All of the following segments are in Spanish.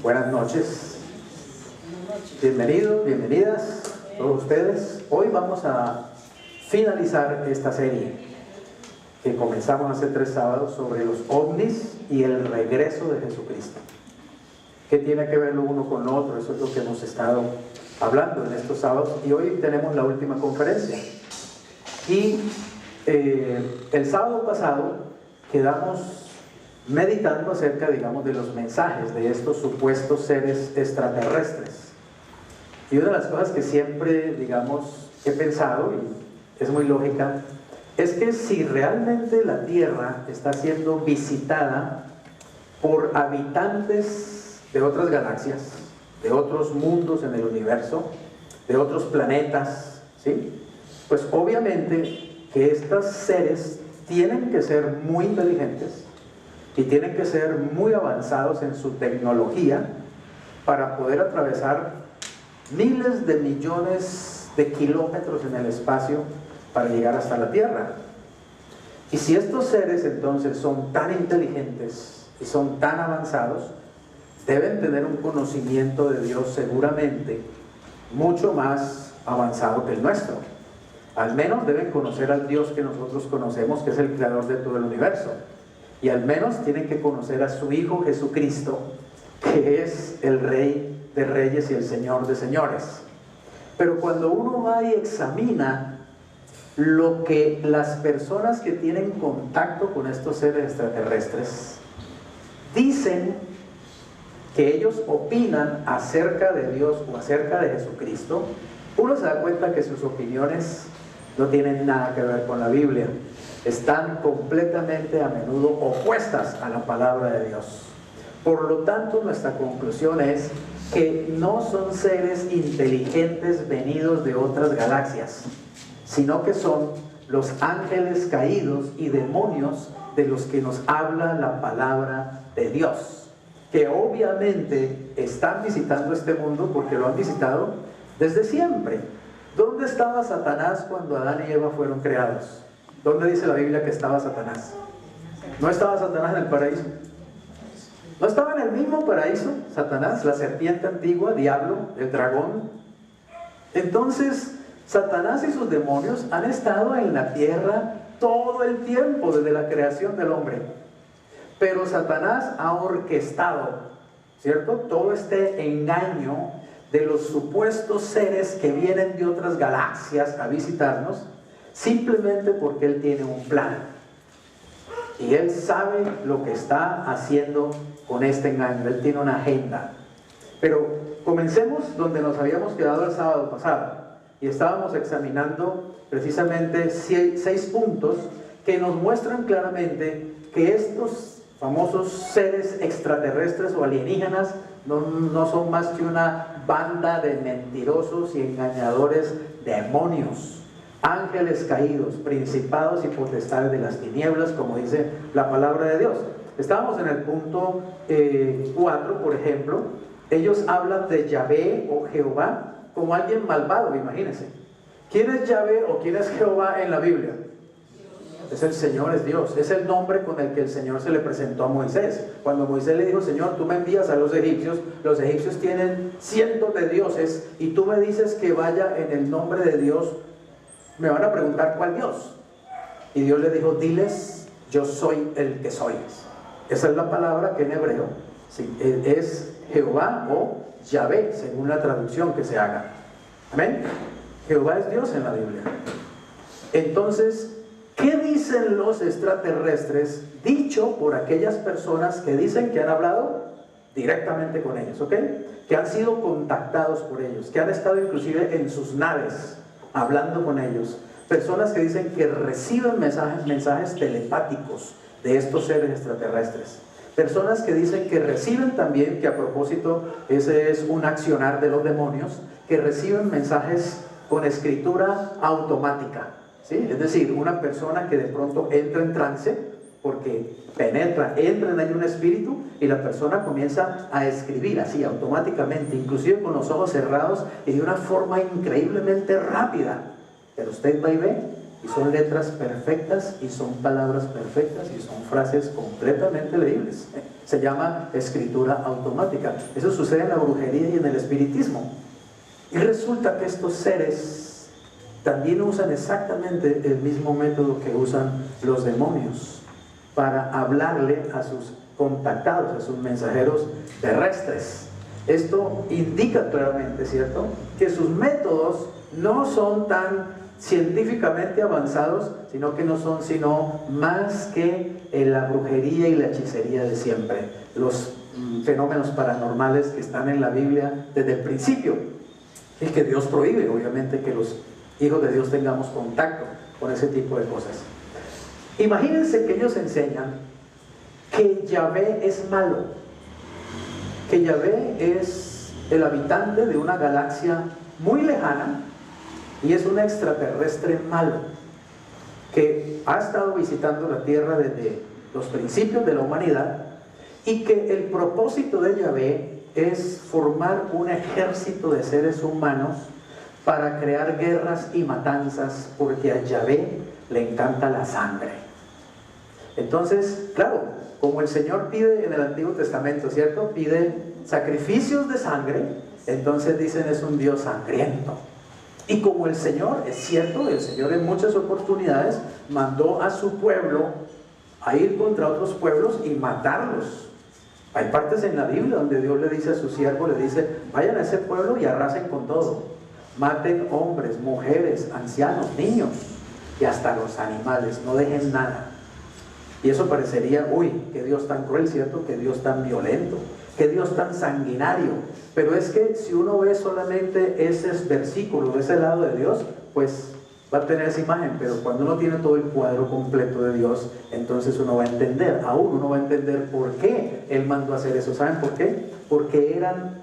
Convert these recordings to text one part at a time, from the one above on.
Buenas noches. Bienvenidos, bienvenidas todos ustedes. Hoy vamos a finalizar esta serie que comenzamos hace 3 sábados sobre los ovnis y el regreso de Jesucristo. ¿Qué tiene que ver lo uno con lo otro? Eso es lo que hemos estado hablando en estos sábados, y hoy tenemos la última conferencia. Y el sábado pasado quedamos meditando acerca, digamos, de los mensajes de estos supuestos seres extraterrestres. Y una de las cosas que siempre, digamos, he pensado, y es muy lógica, es que si realmente la Tierra está siendo visitada por habitantes de otras galaxias, de otros mundos en el universo, de otros planetas, ¿sí? Pues obviamente que estos seres tienen que ser muy inteligentes y tienen que ser muy avanzados en su tecnología para poder atravesar miles de millones de kilómetros en el espacio para llegar hasta la Tierra. Y si estos seres entonces son tan inteligentes y son tan avanzados, deben tener un conocimiento de Dios seguramente mucho más avanzado que el nuestro. Al menos deben conocer al Dios que nosotros conocemos, que es el creador de todo el universo. Y al menos tienen que conocer a su Hijo Jesucristo, que es el Rey de Reyes y el Señor de Señores. Pero cuando uno va y examina lo que las personas que tienen contacto con estos seres extraterrestres dicen que ellos opinan acerca de Dios o acerca de Jesucristo, uno se da cuenta que sus opiniones no tienen nada que ver con la Biblia. Están completamente a menudo opuestas a la palabra de Dios. Por lo tanto, nuestra conclusión es que no son seres inteligentes venidos de otras galaxias, sino que son los ángeles caídos y demonios de los que nos habla la palabra de Dios, que obviamente están visitando este mundo porque lo han visitado desde siempre. ¿Dónde estaba Satanás cuando Adán y Eva fueron creados? ¿Dónde dice la Biblia que estaba Satanás? ¿No estaba Satanás en el paraíso? ¿No estaba en el mismo paraíso Satanás, la serpiente antigua, diablo, el dragón? Entonces, Satanás y sus demonios han estado en la tierra todo el tiempo, desde la creación del hombre. Pero Satanás ha orquestado, ¿cierto?, todo este engaño de los supuestos seres que vienen de otras galaxias a visitarnos, simplemente porque él tiene un plan. Y él sabe lo que está haciendo con este engaño. Él tiene una agenda. Pero comencemos donde nos habíamos quedado el sábado pasado. Y estábamos examinando precisamente 6 puntos que nos muestran claramente que estos famosos seres extraterrestres o alienígenas no son más que una banda de mentirosos y engañadores demonios, ángeles caídos, principados y potestades de las tinieblas, como dice la palabra de Dios. Estábamos en el punto 4, por ejemplo. Ellos hablan de Yahvé o Jehová como alguien malvado, imagínense. ¿Quién es Yahvé o quién es Jehová en la Biblia? Es el Señor, es Dios. Es el nombre con el que el Señor se le presentó a Moisés. Cuando Moisés le dijo: Señor, tú me envías a los egipcios tienen cientos de dioses, y tú me dices que vaya en el nombre de Dios. Me van a preguntar cuál Dios. Y Dios le dijo: diles, yo soy el que soy. Esa es la palabra que en hebreo es Jehová o Yahvé, según la traducción que se haga. Amén. Jehová es Dios en la Biblia. Entonces, ¿qué dicen los extraterrestres dicho por aquellas personas que dicen que han hablado directamente con ellos, ¿ok? Que han sido contactados por ellos, que han estado inclusive en sus naves hablando con ellos? Personas que dicen que reciben mensajes telepáticos de estos seres extraterrestres. Personas que dicen que reciben también, que a propósito ese es un accionar de los demonios, que reciben mensajes con escritura automática, ¿sí? Es decir, una persona que de pronto entra en trance porque entra en ahí un espíritu y la persona comienza a escribir así automáticamente, inclusive con los ojos cerrados y de una forma increíblemente rápida. Pero usted va y ve Y son letras perfectas y son palabras perfectas y son frases completamente leíbles. Se llama escritura automática. Eso sucede en la brujería y en el espiritismo. Y resulta que estos seres también usan exactamente el mismo método que usan los demonios para hablarle a sus contactados, a sus mensajeros terrestres. Esto indica claramente, ¿cierto?, que sus métodos no son tan científicamente avanzados, sino que no son sino más que la brujería y la hechicería de siempre, los fenómenos paranormales que están en la Biblia desde el principio, y que Dios prohíbe, obviamente, que los hijos de Dios tengamos contacto con ese tipo de cosas. Imagínense que ellos enseñan que Yahvé es malo, que Yahvé es el habitante de una galaxia muy lejana y es un extraterrestre malo que ha estado visitando la tierra desde los principios de la humanidad, y que el propósito de Yahvé es formar un ejército de seres humanos para crear guerras y matanzas, porque a Yahvé le encanta la sangre. Entonces, claro, como el Señor pide en el Antiguo Testamento, ¿cierto?, pide sacrificios de sangre, entonces dicen es un Dios sangriento. Y como el Señor, es cierto, el Señor en muchas oportunidades mandó a su pueblo a ir contra otros pueblos y matarlos. Hay partes en la Biblia donde Dios le dice a su siervo, le dice, vayan a ese pueblo y arrasen con todo. Maten hombres, mujeres, ancianos, niños y hasta los animales, no dejen nada. Y eso parecería, uy, qué Dios tan cruel, ¿cierto? Qué Dios tan violento, qué Dios tan sanguinario. Pero es que si uno ve solamente ese versículo de ese lado de Dios, pues va a tener esa imagen. Pero cuando uno tiene todo el cuadro completo de Dios, entonces uno va a entender, aún uno va a entender por qué Él mandó a hacer eso. ¿Saben por qué? Porque eran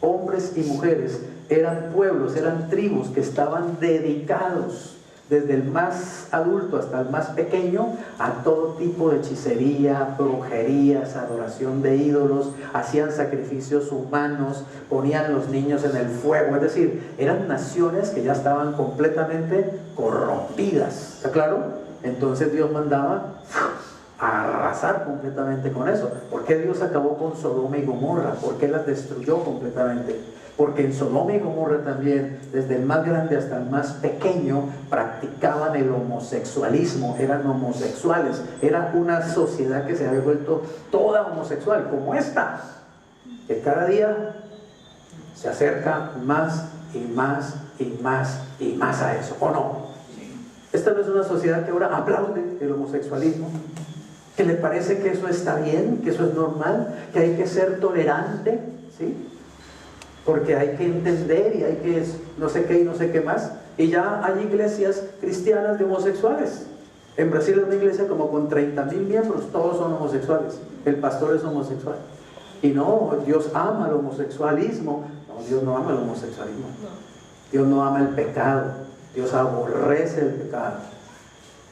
hombres y mujeres, eran pueblos, eran tribus que estaban dedicados, desde el más adulto hasta el más pequeño, a todo tipo de hechicería, brujerías, adoración de ídolos, hacían sacrificios humanos, ponían los niños en el fuego. Es decir, eran naciones que ya estaban completamente corrompidas. ¿Está claro? Entonces Dios mandaba a arrasar completamente con eso. ¿Por qué Dios acabó con Sodoma y Gomorra? ¿Por qué las destruyó completamente? Porque en Sodoma y Gomorra también, desde el más grande hasta el más pequeño, practicaban el homosexualismo, eran homosexuales. Era una sociedad que se había vuelto toda homosexual, como esta, que cada día se acerca más y más y más y más a eso, ¿o no? Esta no es una sociedad que ahora aplaude el homosexualismo, que le parece que eso está bien, que eso es normal, que hay que ser tolerante, ¿sí? Porque hay que entender y hay que no sé qué y no sé qué más. Y ya hay iglesias cristianas de homosexuales. En Brasil es una iglesia como con 30,000 miembros, todos son homosexuales. El pastor es homosexual. Y no, Dios ama el homosexualismo. No, Dios no ama el homosexualismo. Dios no ama el pecado. Dios aborrece el pecado.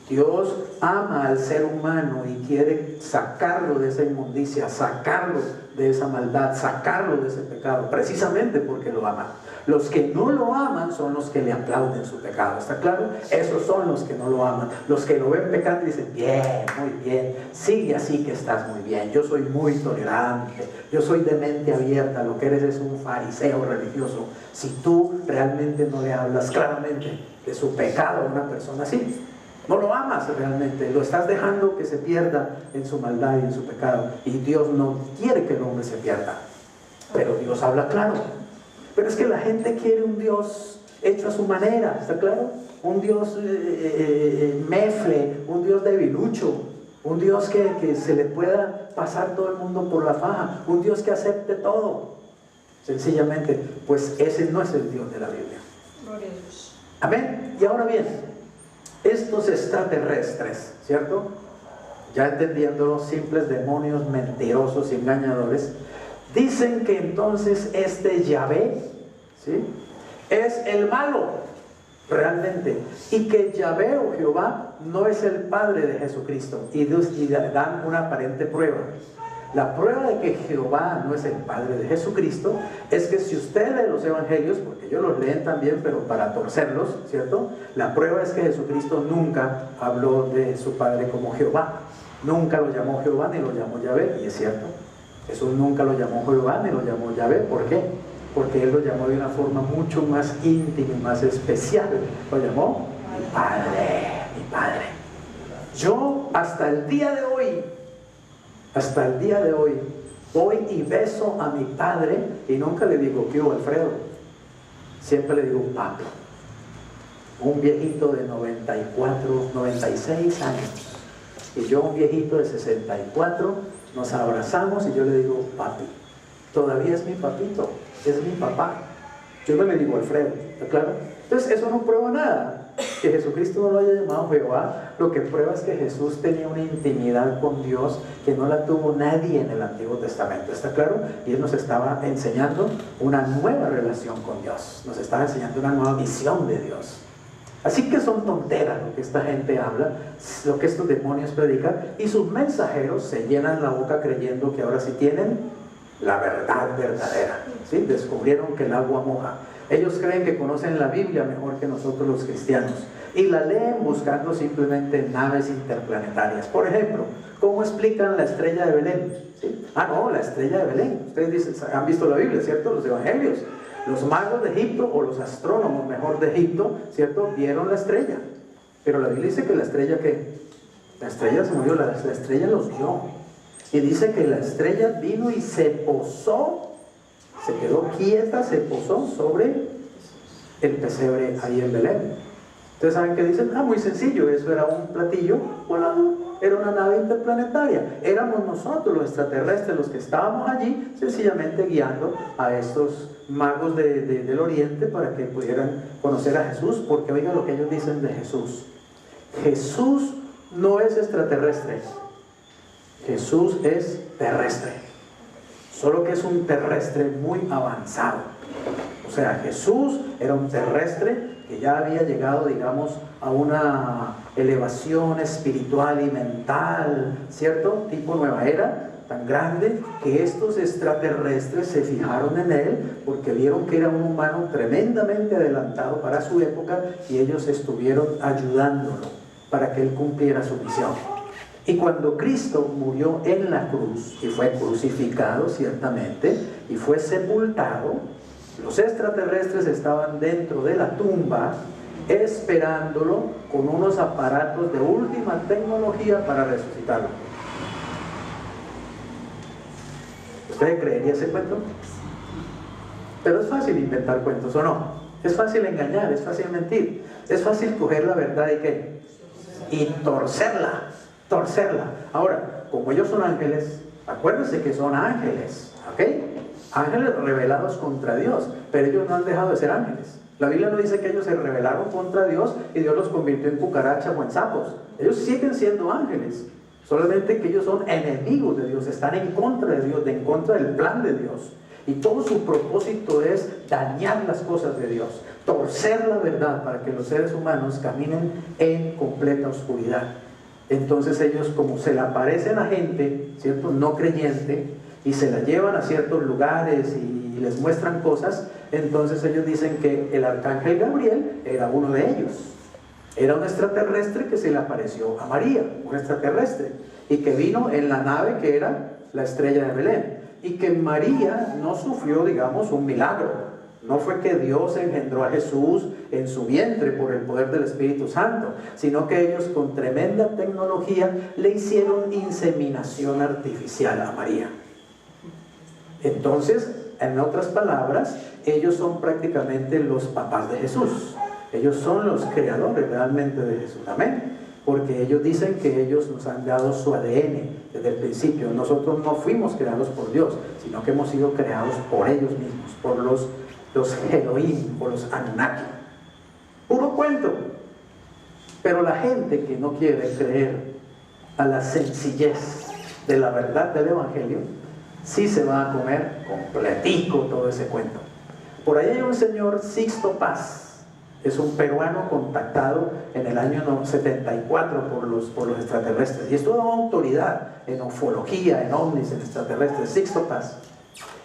Dios ama al ser humano y quiere sacarlo de esa inmundicia, sacarlo de esa maldad, sacarlo de ese pecado, precisamente porque lo ama. Los que no lo aman son los que le aplauden su pecado, ¿está claro? Esos son los que no lo aman. Los que lo ven pecando y dicen, bien, muy bien, sigue así que estás muy bien, yo soy muy tolerante, yo soy de mente abierta, lo que eres es un fariseo religioso. Si tú realmente no le hablas claramente de su pecado a una persona así, no lo amas realmente, lo estás dejando que se pierda en su maldad y en su pecado. Y Dios no quiere que el hombre se pierda, pero Dios habla claro. Pero es que la gente quiere un Dios hecho a su manera, ¿está claro? Un Dios mefle, un Dios debilucho, un Dios que se le pueda pasar todo el mundo por la faja, un Dios que acepte todo. Sencillamente, pues ese no es el Dios de la Biblia. Gloria a Dios. Amén. Y ahora bien, estos extraterrestres, ¿cierto? Ya entendiéndolo, simples demonios mentirosos y engañadores, dicen que entonces este Yahvé, ¿sí?, es el malo, realmente, y que Yahvé o Jehová no es el Padre de Jesucristo, y dan una aparente prueba. La prueba de que Jehová no es el Padre de Jesucristo es que si usted lee los evangelios, porque ellos los leen también, pero para torcerlos, ¿cierto? La prueba es que Jesucristo nunca habló de su Padre como Jehová. Nunca lo llamó Jehová ni lo llamó Yahvé, y es cierto. Jesús nunca lo llamó Jehová ni lo llamó Yahvé. ¿Por qué? Porque Él lo llamó de una forma mucho más íntima y más especial. Lo llamó mi Padre, mi Padre. Yo hasta el día de hoy, voy y beso a mi padre y nunca le digo, ¿qué hubo, Alfredo? Siempre le digo, papi. Un viejito de 94, 96 años. Y yo, un viejito de 64, nos abrazamos y yo le digo, papi. Todavía es mi papito, es mi papá. Yo no le digo Alfredo, ¿está claro? Entonces, eso no prueba nada. Que Jesucristo no lo haya llamado Jehová, lo que prueba es que Jesús tenía una intimidad con Dios que no la tuvo nadie en el Antiguo Testamento, ¿está claro? Y Él nos estaba enseñando una nueva relación con Dios, nos estaba enseñando una nueva visión de Dios. Así que son tonteras lo que esta gente habla, lo que estos demonios predican, y sus mensajeros se llenan la boca creyendo que ahora sí tienen la verdad verdadera, ¿sí? Descubrieron que el agua moja. Ellos creen que conocen la Biblia mejor que nosotros los cristianos y la leen buscando simplemente naves interplanetarias. Por ejemplo, ¿cómo explican la estrella de Belén? ¿Sí? Ah, no, la estrella de Belén. Ustedes dicen, han visto la Biblia, ¿cierto? Los evangelios. Los magos de Egipto, o los astrónomos mejor de Egipto, ¿cierto? Vieron la estrella. Pero la Biblia dice que la estrella, ¿qué? La estrella se movió, la estrella los vio. Y dice que la estrella vino y se posó, se quedó quieta, se posó sobre el pesebre ahí en Belén. Entonces, ¿saben qué dicen? Ah, muy sencillo, eso era un platillo volador, era una nave interplanetaria. Éramos nosotros, los extraterrestres, los que estábamos allí, sencillamente guiando a estos magos del Oriente para que pudieran conocer a Jesús, porque oigan lo que ellos dicen de Jesús. Jesús no es extraterrestre, Jesús es terrestre. Solo que es un terrestre muy avanzado. O sea, Jesús era un terrestre que ya había llegado, digamos, a una elevación espiritual y mental, ¿cierto? Tipo nueva era, tan grande que estos extraterrestres se fijaron en él porque vieron que era un humano tremendamente adelantado para su época y ellos estuvieron ayudándolo para que él cumpliera su misión. Y cuando Cristo murió en la cruz y fue crucificado ciertamente y fue sepultado, los extraterrestres estaban dentro de la tumba esperándolo con unos aparatos de última tecnología para resucitarlo. ¿Usted creería ese cuento? Pero es fácil inventar cuentos, ¿o no? Es fácil engañar, es fácil mentir, es fácil coger la verdad y ¿qué? Y torcerla. Ahora, como ellos son ángeles, acuérdense que son ángeles, ¿ok? Ángeles revelados contra Dios, pero ellos no han dejado de ser ángeles. La Biblia no dice que ellos se rebelaron contra Dios y Dios los convirtió en cucarachas o en sapos. Ellos siguen siendo ángeles, solamente que ellos son enemigos de Dios, están en contra de Dios, en contra del plan de Dios. Y todo su propósito es dañar las cosas de Dios, torcer la verdad para que los seres humanos caminen en completa oscuridad. Entonces ellos, como se le aparecen a gente, ¿cierto?, no creyente, y se la llevan a ciertos lugares y les muestran cosas, entonces ellos dicen que el arcángel Gabriel era uno de ellos. Era un extraterrestre que se le apareció a María, un extraterrestre, y que vino en la nave que era la estrella de Belén, y que María no sufrió, digamos, un milagro. No fue que Dios engendró a Jesús en su vientre por el poder del Espíritu Santo, sino que ellos con tremenda tecnología le hicieron inseminación artificial a María. Entonces, en otras palabras, ellos son prácticamente los papás de Jesús. Ellos son los creadores realmente de Jesús. Amén. Porque ellos dicen que ellos nos han dado su ADN desde el principio. Nosotros no fuimos creados por Dios, sino que hemos sido creados por ellos mismos, por los Elohim, por los Anunnaki. Puro cuento. Pero la gente que no quiere creer a la sencillez de la verdad del Evangelio, sí se va a comer completico todo ese cuento. Por ahí hay un señor, Sixto Paz, Es un peruano contactado en el año 74 por los extraterrestres. Y estuvo en autoridad en ufología, en ovnis, en extraterrestres, Sixto Paz.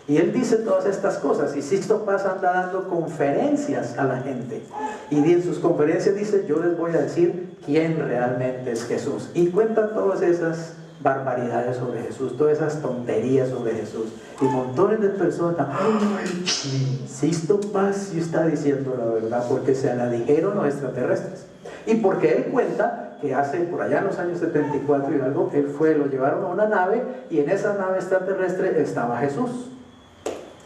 Y él dice todas estas cosas. Y Sixto Paz anda dando conferencias a la gente. Y en sus conferencias dice, yo les voy a decir quién realmente es Jesús. Y cuentan todas esas barbaridades sobre Jesús, todas esas tonterías sobre Jesús, y montones de personas, Sixto Paz sí está diciendo la verdad, porque se la dijeron los extraterrestres, y porque él cuenta que hace por allá en los años 74 y algo, lo llevaron a una nave, y en esa nave extraterrestre estaba Jesús,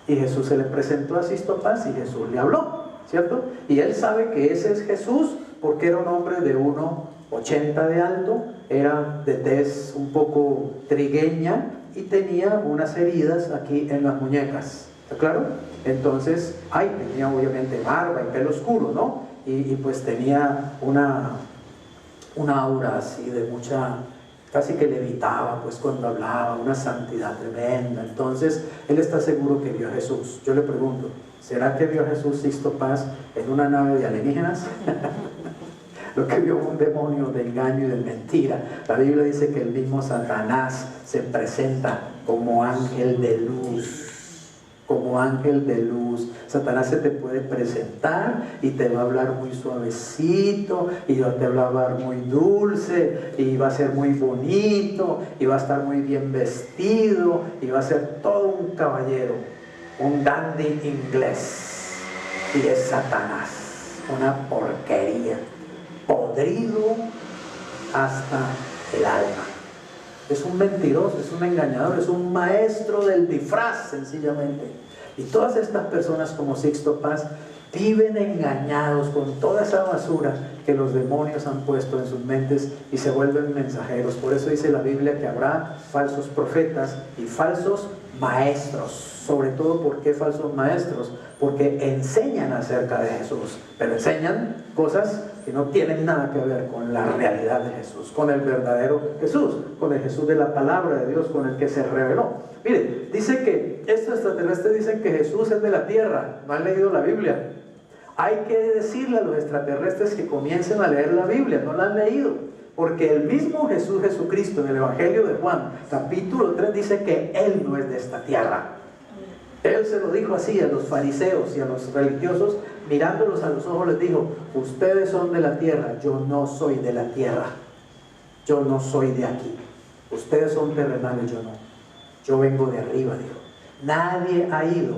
y Jesús se le presentó a Sixto Paz, y Jesús le habló, ¿cierto? Y él sabe que ese es Jesús, porque era un hombre de 1,80 de alto, era de tez un poco trigueña y tenía unas heridas aquí en las muñecas, ¿está claro? Entonces, tenía obviamente barba y pelo oscuro, ¿no? Y pues tenía una aura así de mucha, casi que levitaba pues cuando hablaba, una santidad tremenda. Entonces, él está seguro que vio a Jesús. Yo le pregunto, ¿será que vio a Jesús Sixto Paz en una nave de alienígenas? Lo que vio un demonio de engaño y de mentira. La Biblia dice que el mismo Satanás se presenta como ángel de luz. Como ángel de luz. Satanás se te puede presentar y te va a hablar muy suavecito, y te va a hablar muy dulce, y va a ser muy bonito, y va a estar muy bien vestido, y va a ser todo un caballero, un dandy inglés. Y es Satanás, una porquería, podrido hasta el alma. Es un mentiroso, es un engañador, es un maestro del disfraz, sencillamente. Y todas estas personas como Sixto Paz viven engañados con toda esa basura que los demonios han puesto en sus mentes y se vuelven mensajeros. Por eso dice la Biblia que habrá falsos profetas y falsos maestros. Sobre todo, ¿por qué falsos maestros? Porque enseñan acerca de Jesús, pero enseñan cosas que no tienen nada que ver con la realidad de Jesús, con el verdadero Jesús, con el Jesús de la palabra de Dios, con el que se reveló. Miren, dice que estos extraterrestres dicen que Jesús es de la tierra. No han leído la Biblia. Hay que decirle a los extraterrestres que comiencen a leer la Biblia. No la han leído, porque el mismo Jesús Jesucristo en el Evangelio de Juan capítulo 3 dice que Él no es de esta tierra. Él se lo dijo así a los fariseos y a los religiosos, mirándolos a los ojos les dijo: ustedes son de la tierra, yo no soy de la tierra, yo no soy de aquí. Ustedes son terrenales, yo no, yo vengo de arriba, dijo. Nadie ha ido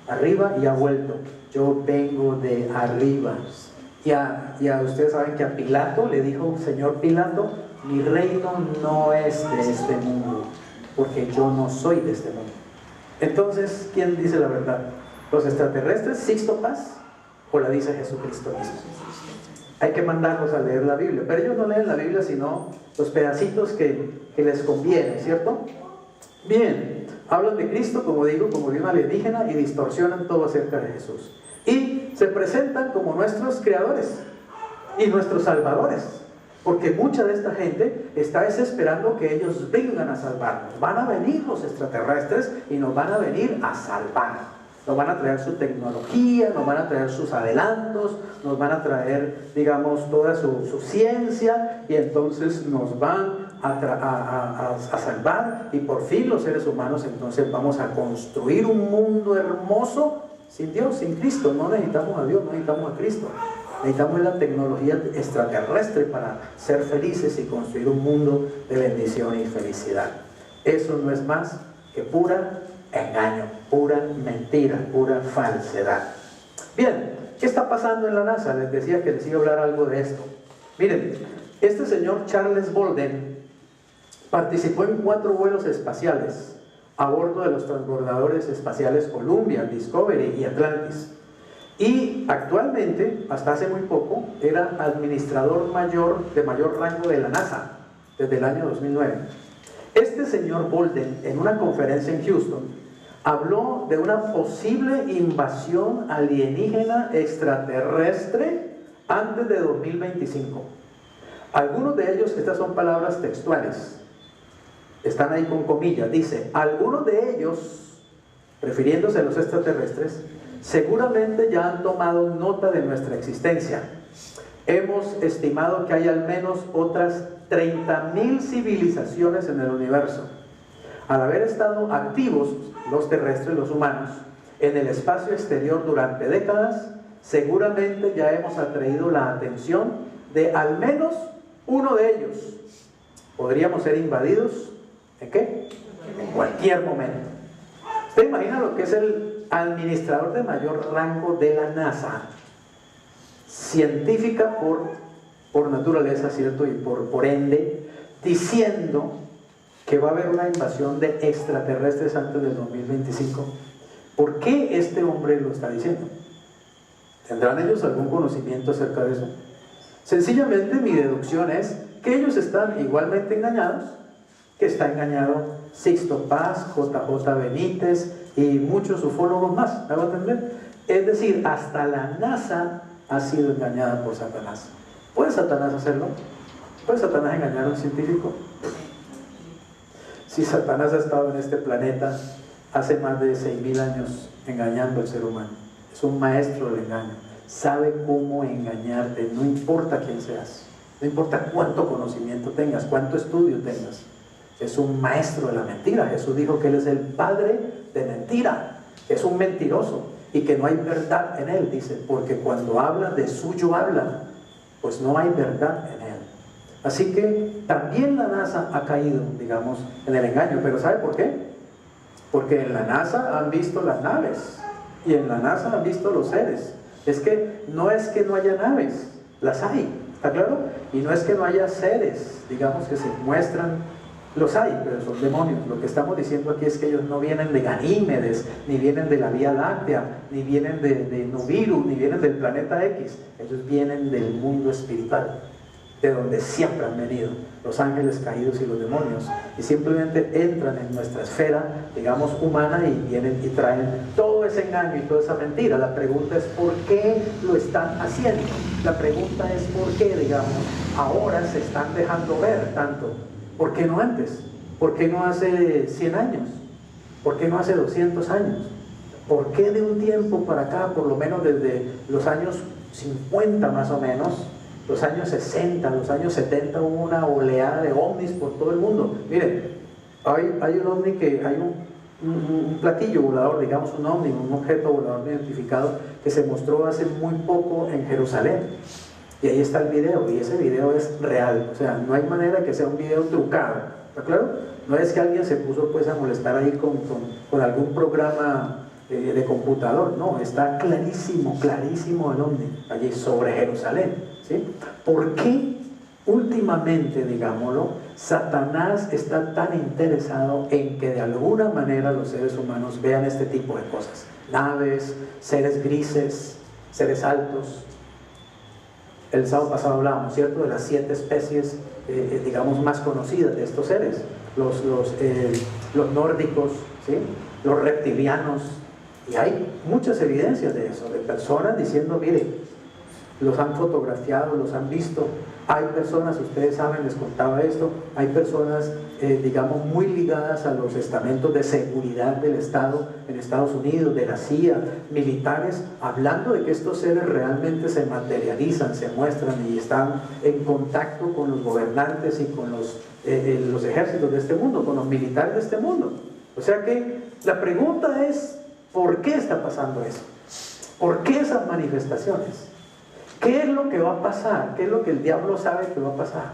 arriba y ha vuelto, yo vengo de arriba. Ya ustedes saben que a Pilato le dijo: Señor Pilato, mi reino no es de este mundo, porque yo no soy de este mundo. Entonces, ¿quién dice la verdad? ¿Los extraterrestres, Sixto Paz, o la dice Jesucristo mismo? Hay que mandarlos a leer la Biblia, pero ellos no leen la Biblia sino los pedacitos que les conviene, ¿cierto? Bien, hablan de Cristo, como digo, como de un alienígena, y distorsionan todo acerca de Jesús. Y se presentan como nuestros creadores y nuestros salvadores, porque mucha de esta gente está desesperando que ellos vengan a salvarnos. Van a venir los extraterrestres y nos van a venir a salvar. Nos van a traer su tecnología, nos van a traer sus adelantos, nos van a traer, digamos, toda su ciencia, y entonces nos van a salvar, y por fin los seres humanos entonces vamos a construir un mundo hermoso sin Dios, sin Cristo. No necesitamos a Dios, no necesitamos a Cristo. Necesitamos la tecnología extraterrestre para ser felices y construir un mundo de bendición y felicidad. Eso no es más que pura engaño, pura mentira, pura falsedad. Bien, ¿qué está pasando en la NASA? Les decía que les iba a hablar algo de esto. Miren, este señor Charles Bolden participó en 4 vuelos espaciales a bordo de los transbordadores espaciales Columbia, Discovery y Atlantis. Y actualmente, hasta hace muy poco, era administrador de mayor rango de la NASA, desde el año 2009. Este señor Bolden, en una conferencia en Houston, habló de una posible invasión alienígena extraterrestre antes de 2025. Algunos de ellos, estas son palabras textuales, están ahí con comillas, dice: algunos de ellos, refiriéndose a los extraterrestres, seguramente ya han tomado nota de nuestra existencia. Hemos estimado que hay al menos otras 30.000 civilizaciones en el universo. Al haber estado activos los terrestres, los humanos, en el espacio exterior durante décadas, seguramente ya hemos atraído la atención de al menos uno de ellos. Podríamos ser invadidos, ¿en qué? En cualquier momento. ¿Usted imagina lo que es el administrador de mayor rango de la NASA? Científica por naturaleza, ¿cierto? Y por ende, diciendo que va a haber una invasión de extraterrestres antes del 2025. ¿Por qué este hombre lo está diciendo? ¿Tendrán ellos algún conocimiento acerca de eso? Sencillamente mi deducción es que ellos están igualmente engañados, que está engañado Sixto Paz, JJ Benítez y muchos ufólogos más, ¿me hago entender? Es decir, hasta la NASA ha sido engañada por Satanás. ¿Puede Satanás hacerlo? ¿Puede Satanás engañar a un científico? Si Satanás ha estado en este planeta hace más de 6.000 años engañando al ser humano, es un maestro del engaño, sabe cómo engañarte, no importa quién seas, no importa cuánto conocimiento tengas, cuánto estudio tengas, es un maestro de la mentira. Jesús dijo que Él es el padre de mentira, es un mentiroso y que no hay verdad en Él, dice, porque cuando habla de suyo habla, pues no hay verdad en Él. Así que también la NASA ha caído, digamos, en el engaño. ¿Pero sabe por qué? Porque en la NASA han visto las naves y en la NASA han visto los seres. Es que no haya naves, las hay, ¿está claro? Y no es que no haya seres, digamos, que se muestran, los hay, pero son demonios. Lo que estamos diciendo aquí es que ellos no vienen de Ganímedes, ni vienen de la Vía Láctea, ni vienen de Nubiru, ni vienen del planeta X. Ellos vienen del mundo espiritual, de donde siempre han venido los ángeles caídos y los demonios, y simplemente entran en nuestra esfera, digamos, humana, y vienen y traen todo ese engaño y toda esa mentira. La pregunta es ¿por qué lo están haciendo? La pregunta es ¿por qué, digamos, ahora se están dejando ver tanto? ¿Por qué no antes? ¿Por qué no hace 100 años? ¿Por qué no hace 200 años? ¿Por qué de un tiempo para acá, por lo menos desde los años 50 más o menos, los años 60, los años 70, hubo una oleada de ovnis por todo el mundo? Miren, hay un ovni hay un platillo volador, digamos un ovni, un objeto volador no identificado, que se mostró hace muy poco en Jerusalén. Y ahí está el video, y ese video es real, o sea, no hay manera que sea un video trucado, ¿está claro? No es que alguien se puso pues a molestar ahí con algún programa de computador, no, está clarísimo el ovni, allí sobre Jerusalén, ¿sí? ¿Por qué últimamente, digámoslo, Satanás está tan interesado en que de alguna manera los seres humanos vean este tipo de cosas? Naves, seres grises, seres altos. El sábado pasado hablábamos, ¿cierto?, de las 7 especies, digamos, más conocidas de estos seres. Los nórdicos, ¿sí?, los reptilianos, y hay muchas evidencias de eso, de personas diciendo, mire, los han fotografiado, los han visto. Hay personas, ustedes saben, les contaba esto, hay personas, digamos, muy ligadas a los estamentos de seguridad del Estado en Estados Unidos, de la CIA, militares, hablando de que estos seres realmente se materializan, se muestran y están en contacto con los gobernantes y con los ejércitos de este mundo, con los militares de este mundo. O sea que la pregunta es, ¿por qué está pasando eso? ¿Por qué esas manifestaciones? ¿Qué es lo que va a pasar? ¿Qué es lo que el diablo sabe que va a pasar?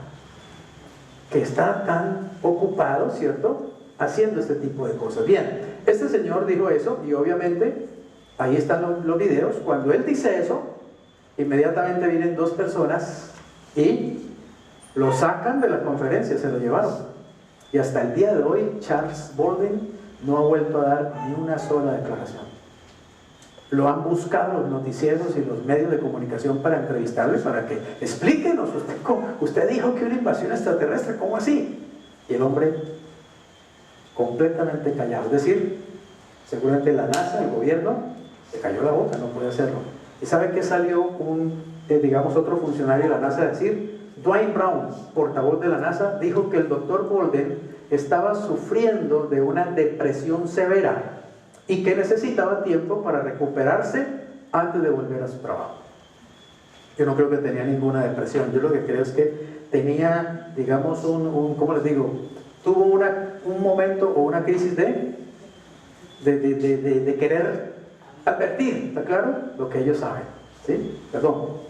Que está tan ocupado, ¿cierto?, haciendo este tipo de cosas. Bien, este señor dijo eso y obviamente ahí están los videos. Cuando él dice eso, inmediatamente vienen 2 personas y lo sacan de la conferencia, se lo llevaron. Y hasta el día de hoy Charles Bolden no ha vuelto a dar ni una sola declaración. Lo han buscado los noticieros y los medios de comunicación para entrevistarle, para que explíquenos, usted dijo que una invasión extraterrestre, ¿cómo así? Y el hombre completamente callado, es decir, seguramente la NASA, el gobierno, le cayó la boca, no puede hacerlo. ¿Y sabe qué salió digamos, otro funcionario de la NASA a decir? Dwayne Brown, portavoz de la NASA, dijo que el doctor Bolden estaba sufriendo de una depresión severa y que necesitaba tiempo para recuperarse antes de volver a su trabajo. Yo no creo que tenía ninguna depresión. Yo lo que creo es que tenía, digamos, ¿cómo les digo? Tuvo un momento o una crisis de querer advertir, ¿está claro? Lo que ellos saben, ¿sí? Perdón.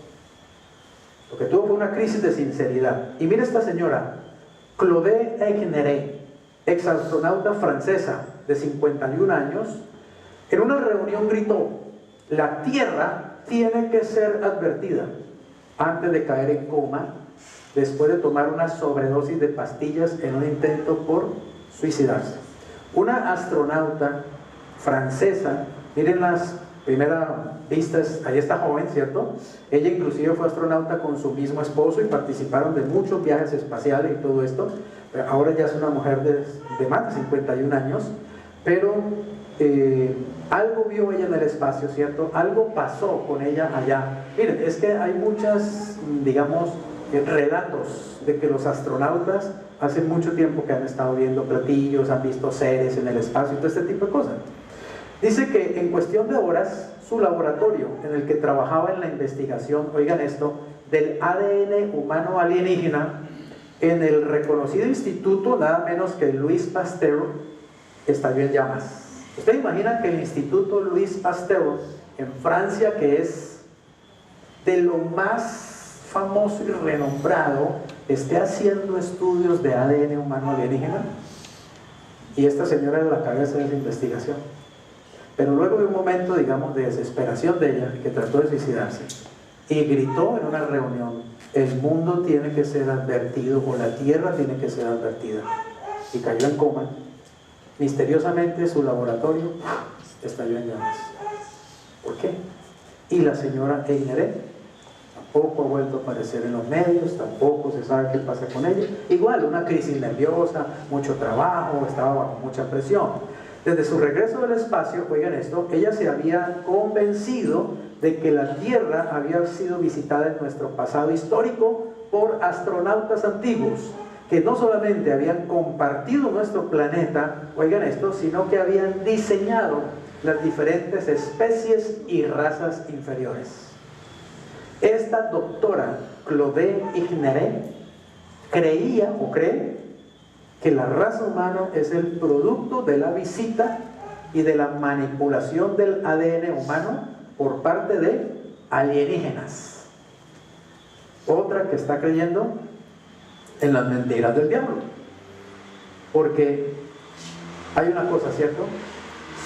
Lo que tuvo fue una crisis de sinceridad. Y mira esta señora, Claude Ejneré, exastronauta francesa de 51 años, en una reunión gritó: la Tierra tiene que ser advertida antes de caer en coma, después de tomar una sobredosis de pastillas en un intento por suicidarse. Una astronauta francesa, miren las primeras vistas, ahí está joven, ¿cierto? Ella inclusive fue astronauta con su mismo esposo y participaron de muchos viajes espaciales y todo esto. Ahora ya es una mujer de más de 51 años, pero algo vio ella en el espacio, ¿cierto? Algo pasó con ella allá. Miren, es que hay muchas, digamos, relatos de que los astronautas hace mucho tiempo que han estado viendo platillos, han visto seres en el espacio y todo este tipo de cosas. Dice que en cuestión de horas, su laboratorio en el que trabajaba en la investigación, oigan esto, del ADN humano alienígena, en el reconocido instituto, nada menos que Louis Pasteur, estalló en llamas. ¿Ustedes imaginan que el Instituto Louis Pasteur en Francia, que es de lo más famoso y renombrado, esté haciendo estudios de ADN humano alienígena? Y esta señora era la cabeza de esa investigación. Pero luego de un momento, digamos, de desesperación de ella, que trató de suicidarse, y gritó en una reunión: el mundo tiene que ser advertido, o la Tierra tiene que ser advertida. Y cayó en coma. Misteriosamente su laboratorio estalló en llamas. ¿Por qué? Y la señora Ejneré tampoco ha vuelto a aparecer en los medios, tampoco se sabe qué pasa con ella. Igual, una crisis nerviosa, mucho trabajo, estaba bajo mucha presión. Desde su regreso del espacio, oigan esto, ella se había convencido de que la Tierra había sido visitada en nuestro pasado histórico por astronautas antiguos, que no solamente habían compartido nuestro planeta, oigan esto, sino que habían diseñado las diferentes especies y razas inferiores. Esta doctora, Claude Ejneré, creía o cree que la raza humana es el producto de la visita y de la manipulación del ADN humano por parte de alienígenas. Otra que está creyendo en las mentiras del diablo, porque hay una cosa, ¿cierto?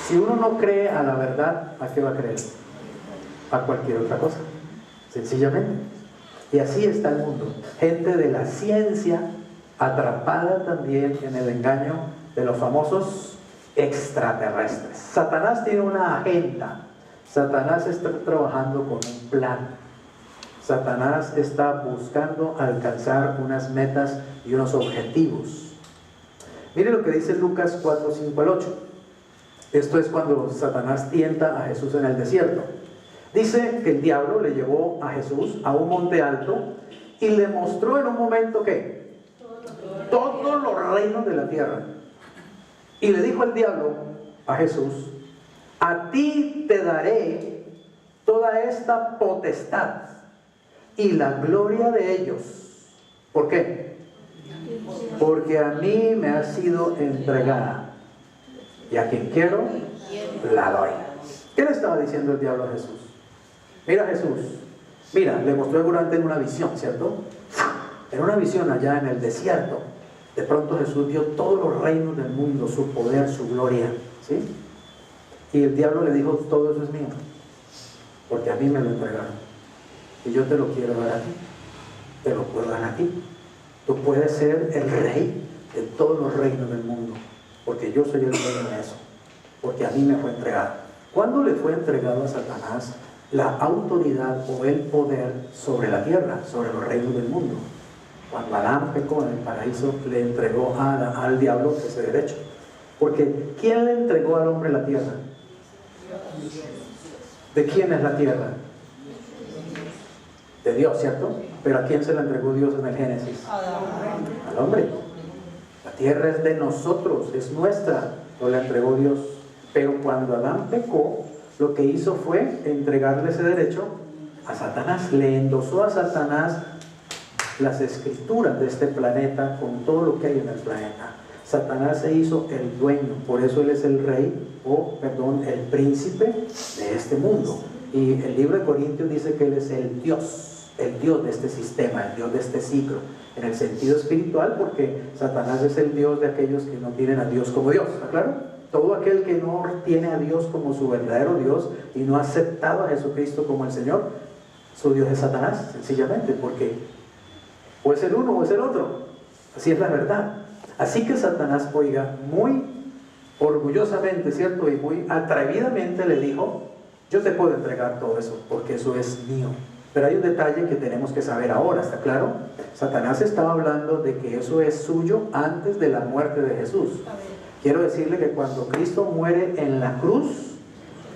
Si uno no cree a la verdad, ¿a qué va a creer? A cualquier otra cosa, sencillamente. Y así está el mundo, gente de la ciencia atrapada también en el engaño de los famosos extraterrestres. Satanás tiene una agenda, Satanás está trabajando con un plan. Satanás está buscando alcanzar unas metas y unos objetivos. Mire lo que dice Lucas 4, 5 al 8. Esto es cuando Satanás tienta a Jesús en el desierto. Dice que el diablo le llevó a Jesús a un monte alto y le mostró en un momento que todos los reinos de la tierra. Y le dijo el diablo a Jesús: a ti te daré toda esta potestad y la gloria de ellos. ¿Por qué? Porque a mí me ha sido entregada, y a quien quiero la doy. ¿Qué le estaba diciendo el diablo a Jesús? Mira, Jesús, mira, le mostró seguramente en una visión, ¿cierto? En una visión allá en el desierto. De pronto Jesús vio todos los reinos del mundo, su poder, su gloria, ¿sí? Y el diablo le dijo: todo eso es mío, porque a mí me lo entregaron. Y yo te lo quiero dar a ti, te lo puedo dar a ti. Tú puedes ser el rey de todos los reinos del mundo, porque yo soy el dueño de eso, porque a mí me fue entregado. ¿Cuándo le fue entregado a Satanás la autoridad o el poder sobre la tierra, sobre los reinos del mundo? Cuando Adán pecó en el paraíso, le entregó al diablo ese derecho. Porque ¿quién le entregó al hombre la tierra? ¿De quién es la tierra? De Dios, ¿cierto? Pero ¿a quién se la entregó Dios en el Génesis? Al hombre. La tierra es de nosotros, es nuestra, lo la entregó Dios. Pero cuando Adán pecó, lo que hizo fue entregarle ese derecho a Satanás. Le endosó a Satanás las escrituras de este planeta con todo lo que hay en el planeta. Satanás se hizo el dueño, por eso él es el rey, el príncipe de este mundo. Y el libro de Corintios dice que él es el Dios de este sistema, el Dios de este ciclo, en el sentido espiritual, porque Satanás es el Dios de aquellos que no tienen a Dios como Dios, ¿está claro? Todo aquel que no tiene a Dios como su verdadero Dios y no ha aceptado a Jesucristo como el Señor, su Dios es Satanás, sencillamente, porque o es el uno o es el otro. Así es la verdad. Así que Satanás, oiga, muy orgullosamente, ¿cierto? Y muy atrevidamente le dijo: yo te puedo entregar todo eso, porque eso es mío. Pero hay un detalle que tenemos que saber ahora, ¿está claro? Satanás estaba hablando de que eso es suyo antes de la muerte de Jesús. Quiero decirle que cuando Cristo muere en la cruz,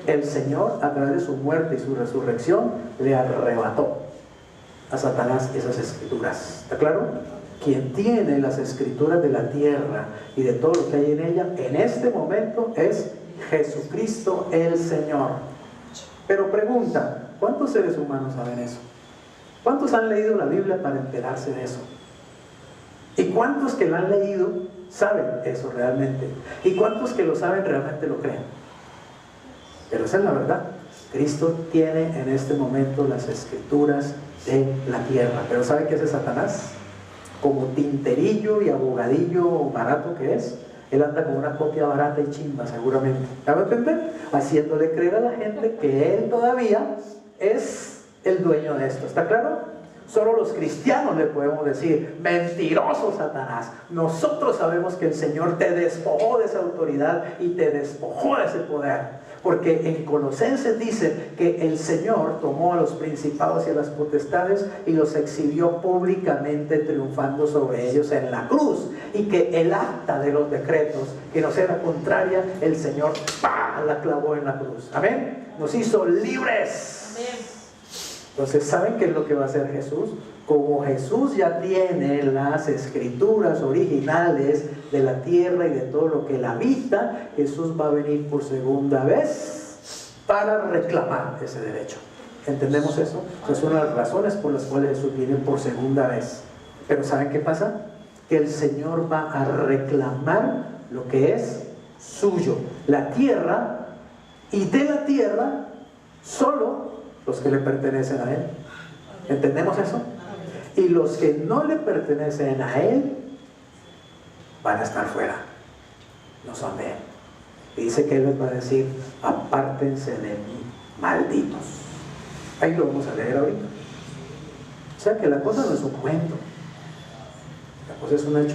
el Señor, a través de su muerte y su resurrección, le arrebató a Satanás esas escrituras. ¿Está claro? Quien tiene las escrituras de la tierra y de todo lo que hay en ella, en este momento es Jesucristo el Señor. Pero pregunta, ¿cuántos seres humanos saben eso? ¿Cuántos han leído la Biblia para enterarse de eso? ¿Y cuántos que la han leído saben eso realmente? ¿Y cuántos que lo saben realmente lo creen? Pero esa es la verdad. Cristo tiene en este momento las escrituras de la tierra. Pero ¿sabe qué hace Satanás? Como tinterillo y abogadillo barato que es, él anda con una copia barata y chimba seguramente. ¿Ya me entienden? Haciéndole creer a la gente que él todavía es el dueño de esto. ¿Está claro? Solo los cristianos le podemos decir: mentiroso Satanás, nosotros sabemos que el Señor te despojó de esa autoridad y te despojó de ese poder. Porque en Colosenses dice que el Señor tomó a los principados y a las potestades y los exhibió públicamente, triunfando sobre ellos en la cruz, y que el acta de los decretos que nos era contraria, el Señor la clavó en la cruz. Amén. Nos hizo libres. Amén. Entonces, ¿saben qué es lo que va a hacer Jesús? Como Jesús ya tiene las escrituras originales de la tierra y de todo lo que él habita, Jesús va a venir por segunda vez para reclamar ese derecho. ¿Entendemos eso? Esas son las razones por las cuales Jesús viene por segunda vez. Pero ¿saben qué pasa? Que el Señor va a reclamar lo que es suyo, la tierra, y de la tierra solo los que le pertenecen a él. ¿Entendemos eso? Y los que no le pertenecen a él van a estar fuera, no son de él. Y dice que él les va a decir: apártense de mí, malditos. Ahí lo vamos a leer ahorita. O sea que la cosa no es un cuento, la cosa es un hecho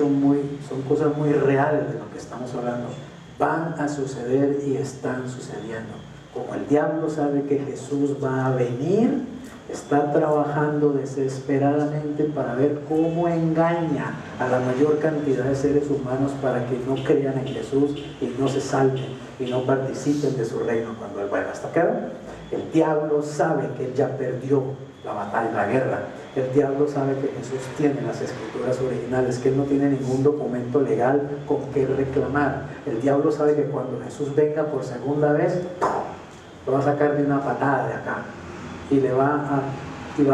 son cosas muy reales de lo que estamos hablando. Van a suceder y están sucediendo. Como el diablo sabe que Jesús va a venir, está trabajando desesperadamente para ver cómo engaña a la mayor cantidad de seres humanos para que no crean en Jesús y no se salven y no participen de su reino cuando Él vuelva. ¿Hasta acá? El diablo sabe que Él ya perdió la batalla, la guerra. El diablo sabe que Jesús tiene las escrituras originales, que Él no tiene ningún documento legal con que reclamar. El diablo sabe que cuando Jesús venga por segunda vez, lo va a sacar de una patada de acá y va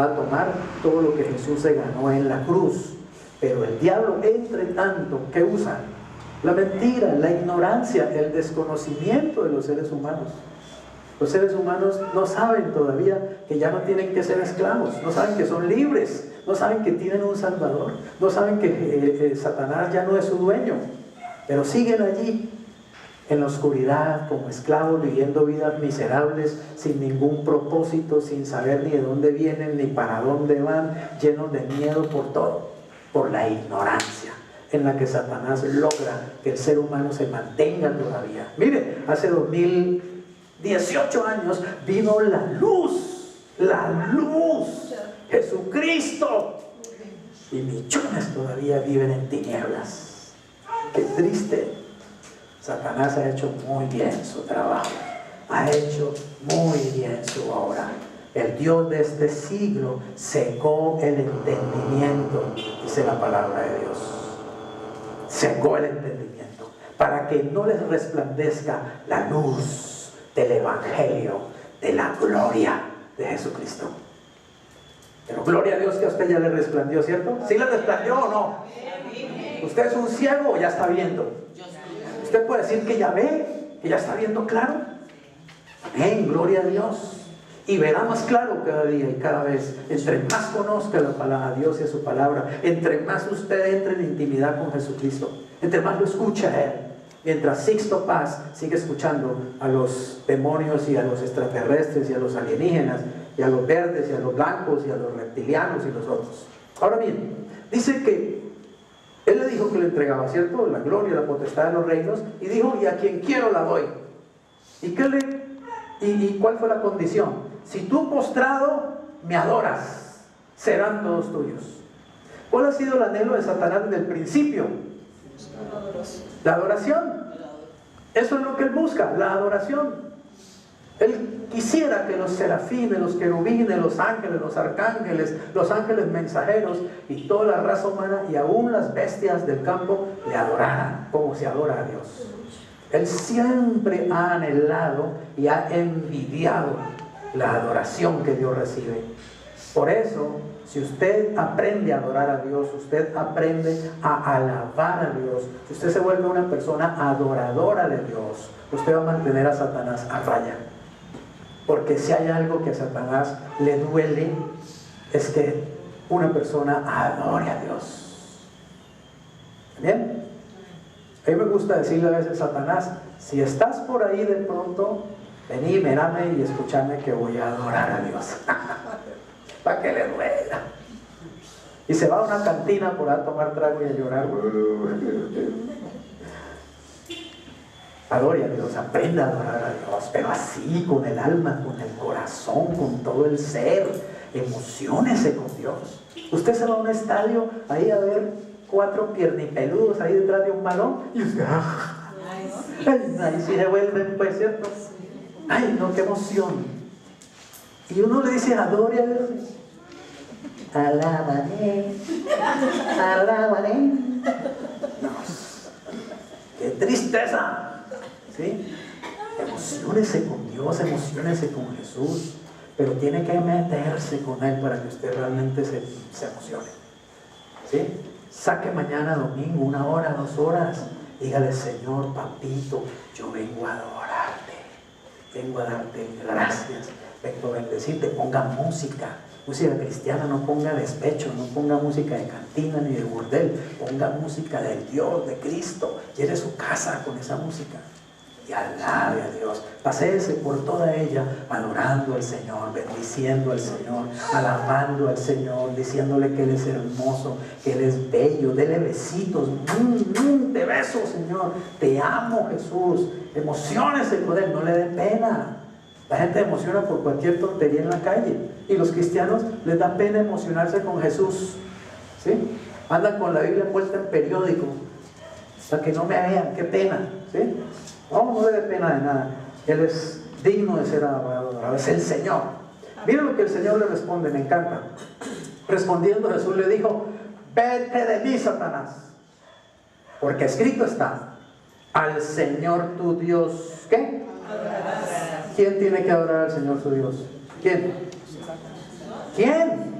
a tomar todo lo que Jesús se ganó en la cruz. Pero el diablo, entre tanto, ¿qué usa? La mentira, la ignorancia, el desconocimiento de los seres humanos. Los seres humanos no saben todavía que ya no tienen que ser esclavos, no saben que son libres, no saben que tienen un Salvador, no saben que Satanás ya no es su dueño, pero siguen allí en la oscuridad como esclavos, viviendo vidas miserables, sin ningún propósito, sin saber ni de dónde vienen ni para dónde van, llenos de miedo por todo, por la ignorancia en la que Satanás logra que el ser humano se mantenga todavía. Mire, hace 2018 años vino la luz, Jesucristo, y millones todavía viven en tinieblas. Qué triste. Satanás ha hecho muy bien su trabajo, ha hecho muy bien su obra. El Dios de este siglo secó el entendimiento, dice la palabra de Dios. Secó el entendimiento. para que no les resplandezca la luz del Evangelio, de la gloria de Jesucristo. Pero gloria a Dios que a usted ya le resplandeció, ¿cierto? ¿Sí le resplandeció o no? ¿Usted es un ciego o ya está viendo? ¿Usted puede decir que ya ve, que ya está viendo claro? Amén, gloria a Dios. Y verá más claro cada día y cada vez. Entre más conozca la palabra, a Dios y a su palabra, entre más usted entre en intimidad con Jesucristo, entre más lo escucha a Él. Mientras Sixto Paz sigue escuchando a los demonios y a los extraterrestres y a los alienígenas y a los verdes y a los blancos y a los reptilianos y los otros. Ahora bien, dice que Él le dijo que le entregaba, ¿cierto?, la gloria, la potestad de los reinos, y dijo, y a quien quiero la doy. ¿Y cuál fue la condición? Si tú postrado me adoras, serán todos tuyos. ¿Cuál ha sido el anhelo de Satanás desde el principio? La adoración. Eso es lo que él busca, la adoración. Él quisiera que los serafines, los querubines, los ángeles, los ángeles mensajeros y toda la raza humana y aún las bestias del campo le adoraran como se adora a Dios. Él siempre ha anhelado y ha envidiado la adoración que Dios recibe. Por eso, si usted aprende a adorar a Dios, usted aprende a alabar a Dios, si usted se vuelve una persona adoradora de Dios, usted va a mantener a Satanás a raya. Porque si hay algo que a Satanás le duele, es que una persona adore a Dios. ¿Bien? A mí me gusta decirle a veces a Satanás, si estás por ahí de pronto, vení, mírame y escúchame que voy a adorar a Dios. Para que le duela. Y se va a una cantina por a tomar trago y a llorar. Adore a Dios, aprenda a adorar a Dios, pero así, con el alma, con el corazón, con todo el ser. Emociónese con Dios. Usted se va a un estadio ahí a ver 4 piernipeludos ahí detrás de un balón y usted, ahí sí se vuelven, pues, ¿cierto? Ay, no, qué emoción. Y uno le dice, adore a Dios. Alábale, alábale. No, qué tristeza. ¿Sí? Emociónese con Dios, emociónese con Jesús, pero tiene que meterse con Él para que usted realmente se emocione. ¿Sí? Saque mañana domingo 1 hora, 2 horas, dígale, Señor, papito, yo vengo a adorarte, vengo a darte gracias, vengo a bendecirte. Ponga música cristiana, no ponga despecho, no ponga música de cantina ni de burdel, ponga música del Dios, de Cristo. Llene su casa con esa música y alabe a Dios. Paséese por toda ella adorando al Señor, bendiciendo al Señor, alabando al Señor, diciéndole que Él es hermoso, que Él es bello. Dele besitos, te beso, Señor, te amo, Jesús. Emociónese con Él, no le dé pena. La gente emociona por cualquier tontería en la calle, y los cristianos les da pena emocionarse con Jesús. ¿Sí? Andan con la Biblia puesta en periódico para que no me vean, qué pena. ¿Sí? No le dé pena de nada. Él es digno de ser adorado, es el Señor. Miren lo que el Señor le responde, me encanta. Respondiendo, Jesús le dijo, vete de mí, Satanás, porque escrito está, al Señor tu Dios, ¿qué? Adorarás. ¿Quién tiene que adorar al Señor su Dios? ¿Quién? ¿Quién?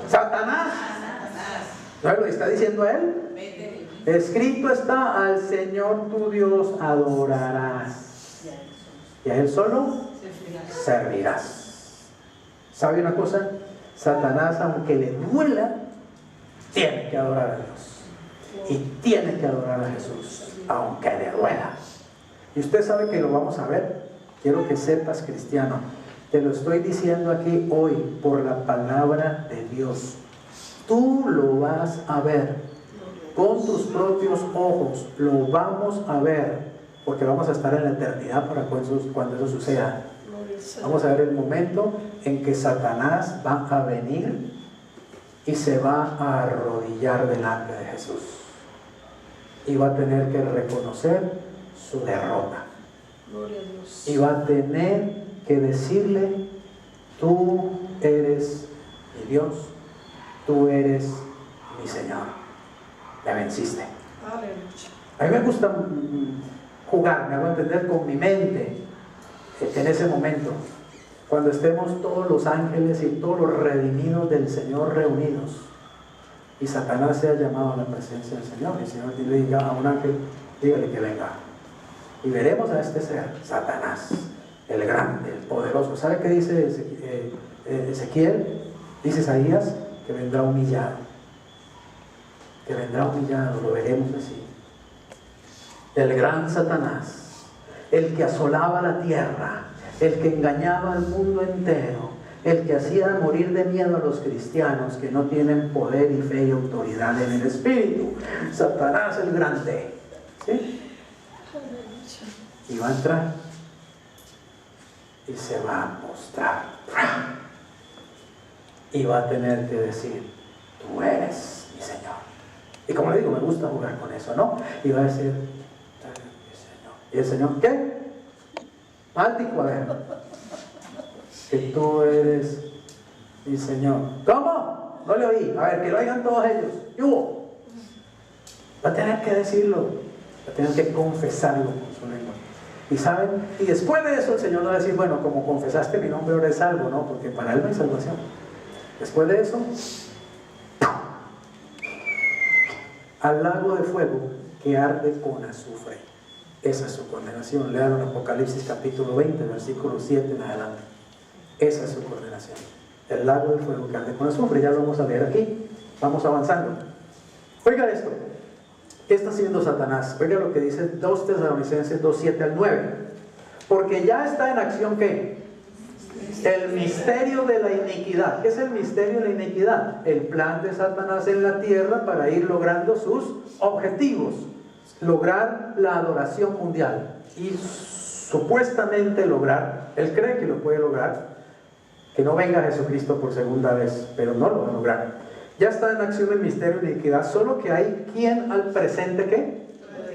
Satanás. ¿No lo está diciendo Él? Escrito está, al Señor tu Dios adorarás, y a Él solo servirás. ¿Sabe una cosa? Satanás, aunque le duela, tiene que adorar a Dios, y tiene que adorar a Jesús, aunque le duela. Y usted sabe que lo vamos a ver. Quiero que sepas, cristiano, te lo estoy diciendo aquí hoy por la palabra de Dios. Tú lo vas a ver con tus propios ojos, lo vamos a ver, porque vamos a estar en la eternidad para cuando eso suceda. Vamos a ver el momento en que Satanás va a venir y se va a arrodillar delante de Jesús y va a tener que reconocer su derrota. Y va a tener que decirle, tú eres mi Dios, tú eres mi Señor, me venciste. A mí me gusta jugar, me hago entender con mi mente en ese momento, cuando estemos todos los ángeles y todos los redimidos del Señor reunidos y Satanás sea llamado a la presencia del Señor y el Señor le diga a un ángel, dígale que venga, y veremos a este ser, Satanás, el grande, el poderoso. ¿Sabe qué dice Ezequiel? Dice Isaías que vendrá humillado, lo veremos así. El gran Satanás, el que asolaba la tierra, el que engañaba al mundo entero, el que hacía morir de miedo a los cristianos que no tienen poder y fe y autoridad en el Espíritu. Satanás el grande, ¿sí? Y va a entrar y se va a postrar y va a tener que decir, tú eres mi Señor. Y como le digo, me gusta jugar con eso, ¿no? Y va a decir, ¿y el Señor qué? Máltico, a ver, que tú eres mi Señor. ¿Cómo? No le oí. A ver, que lo oigan todos ellos. ¿Qué hubo? Va a tener que decirlo, va a tener que confesarlo con su lengua. Y saben, y después de eso el Señor no va a decir, bueno, como confesaste mi nombre ahora es salvo, ¿no? Porque para Él no hay salvación. Después de eso, al lago de fuego que arde con azufre. Esa es su condenación. Lean en Apocalipsis capítulo 20, versículo 7 en adelante. Esa es su condenación. El lago de fuego que arde con azufre. Ya lo vamos a leer aquí. Vamos avanzando. Oiga esto. ¿Qué está haciendo Satanás? Oiga lo que dice 2 Tesalonicenses 2, 7 al 9. Porque ya está en acción, ¿qué? El misterio de la iniquidad. ¿Qué es el misterio de la iniquidad? El plan de Satanás en la tierra para ir logrando sus objetivos. Lograr la adoración mundial. Y supuestamente lograr, él cree que lo puede lograr, que no venga Jesucristo por segunda vez, pero no lo va a lograr. Ya está en acción el misterio de iniquidad, solo que hay quien al presente ¿qué?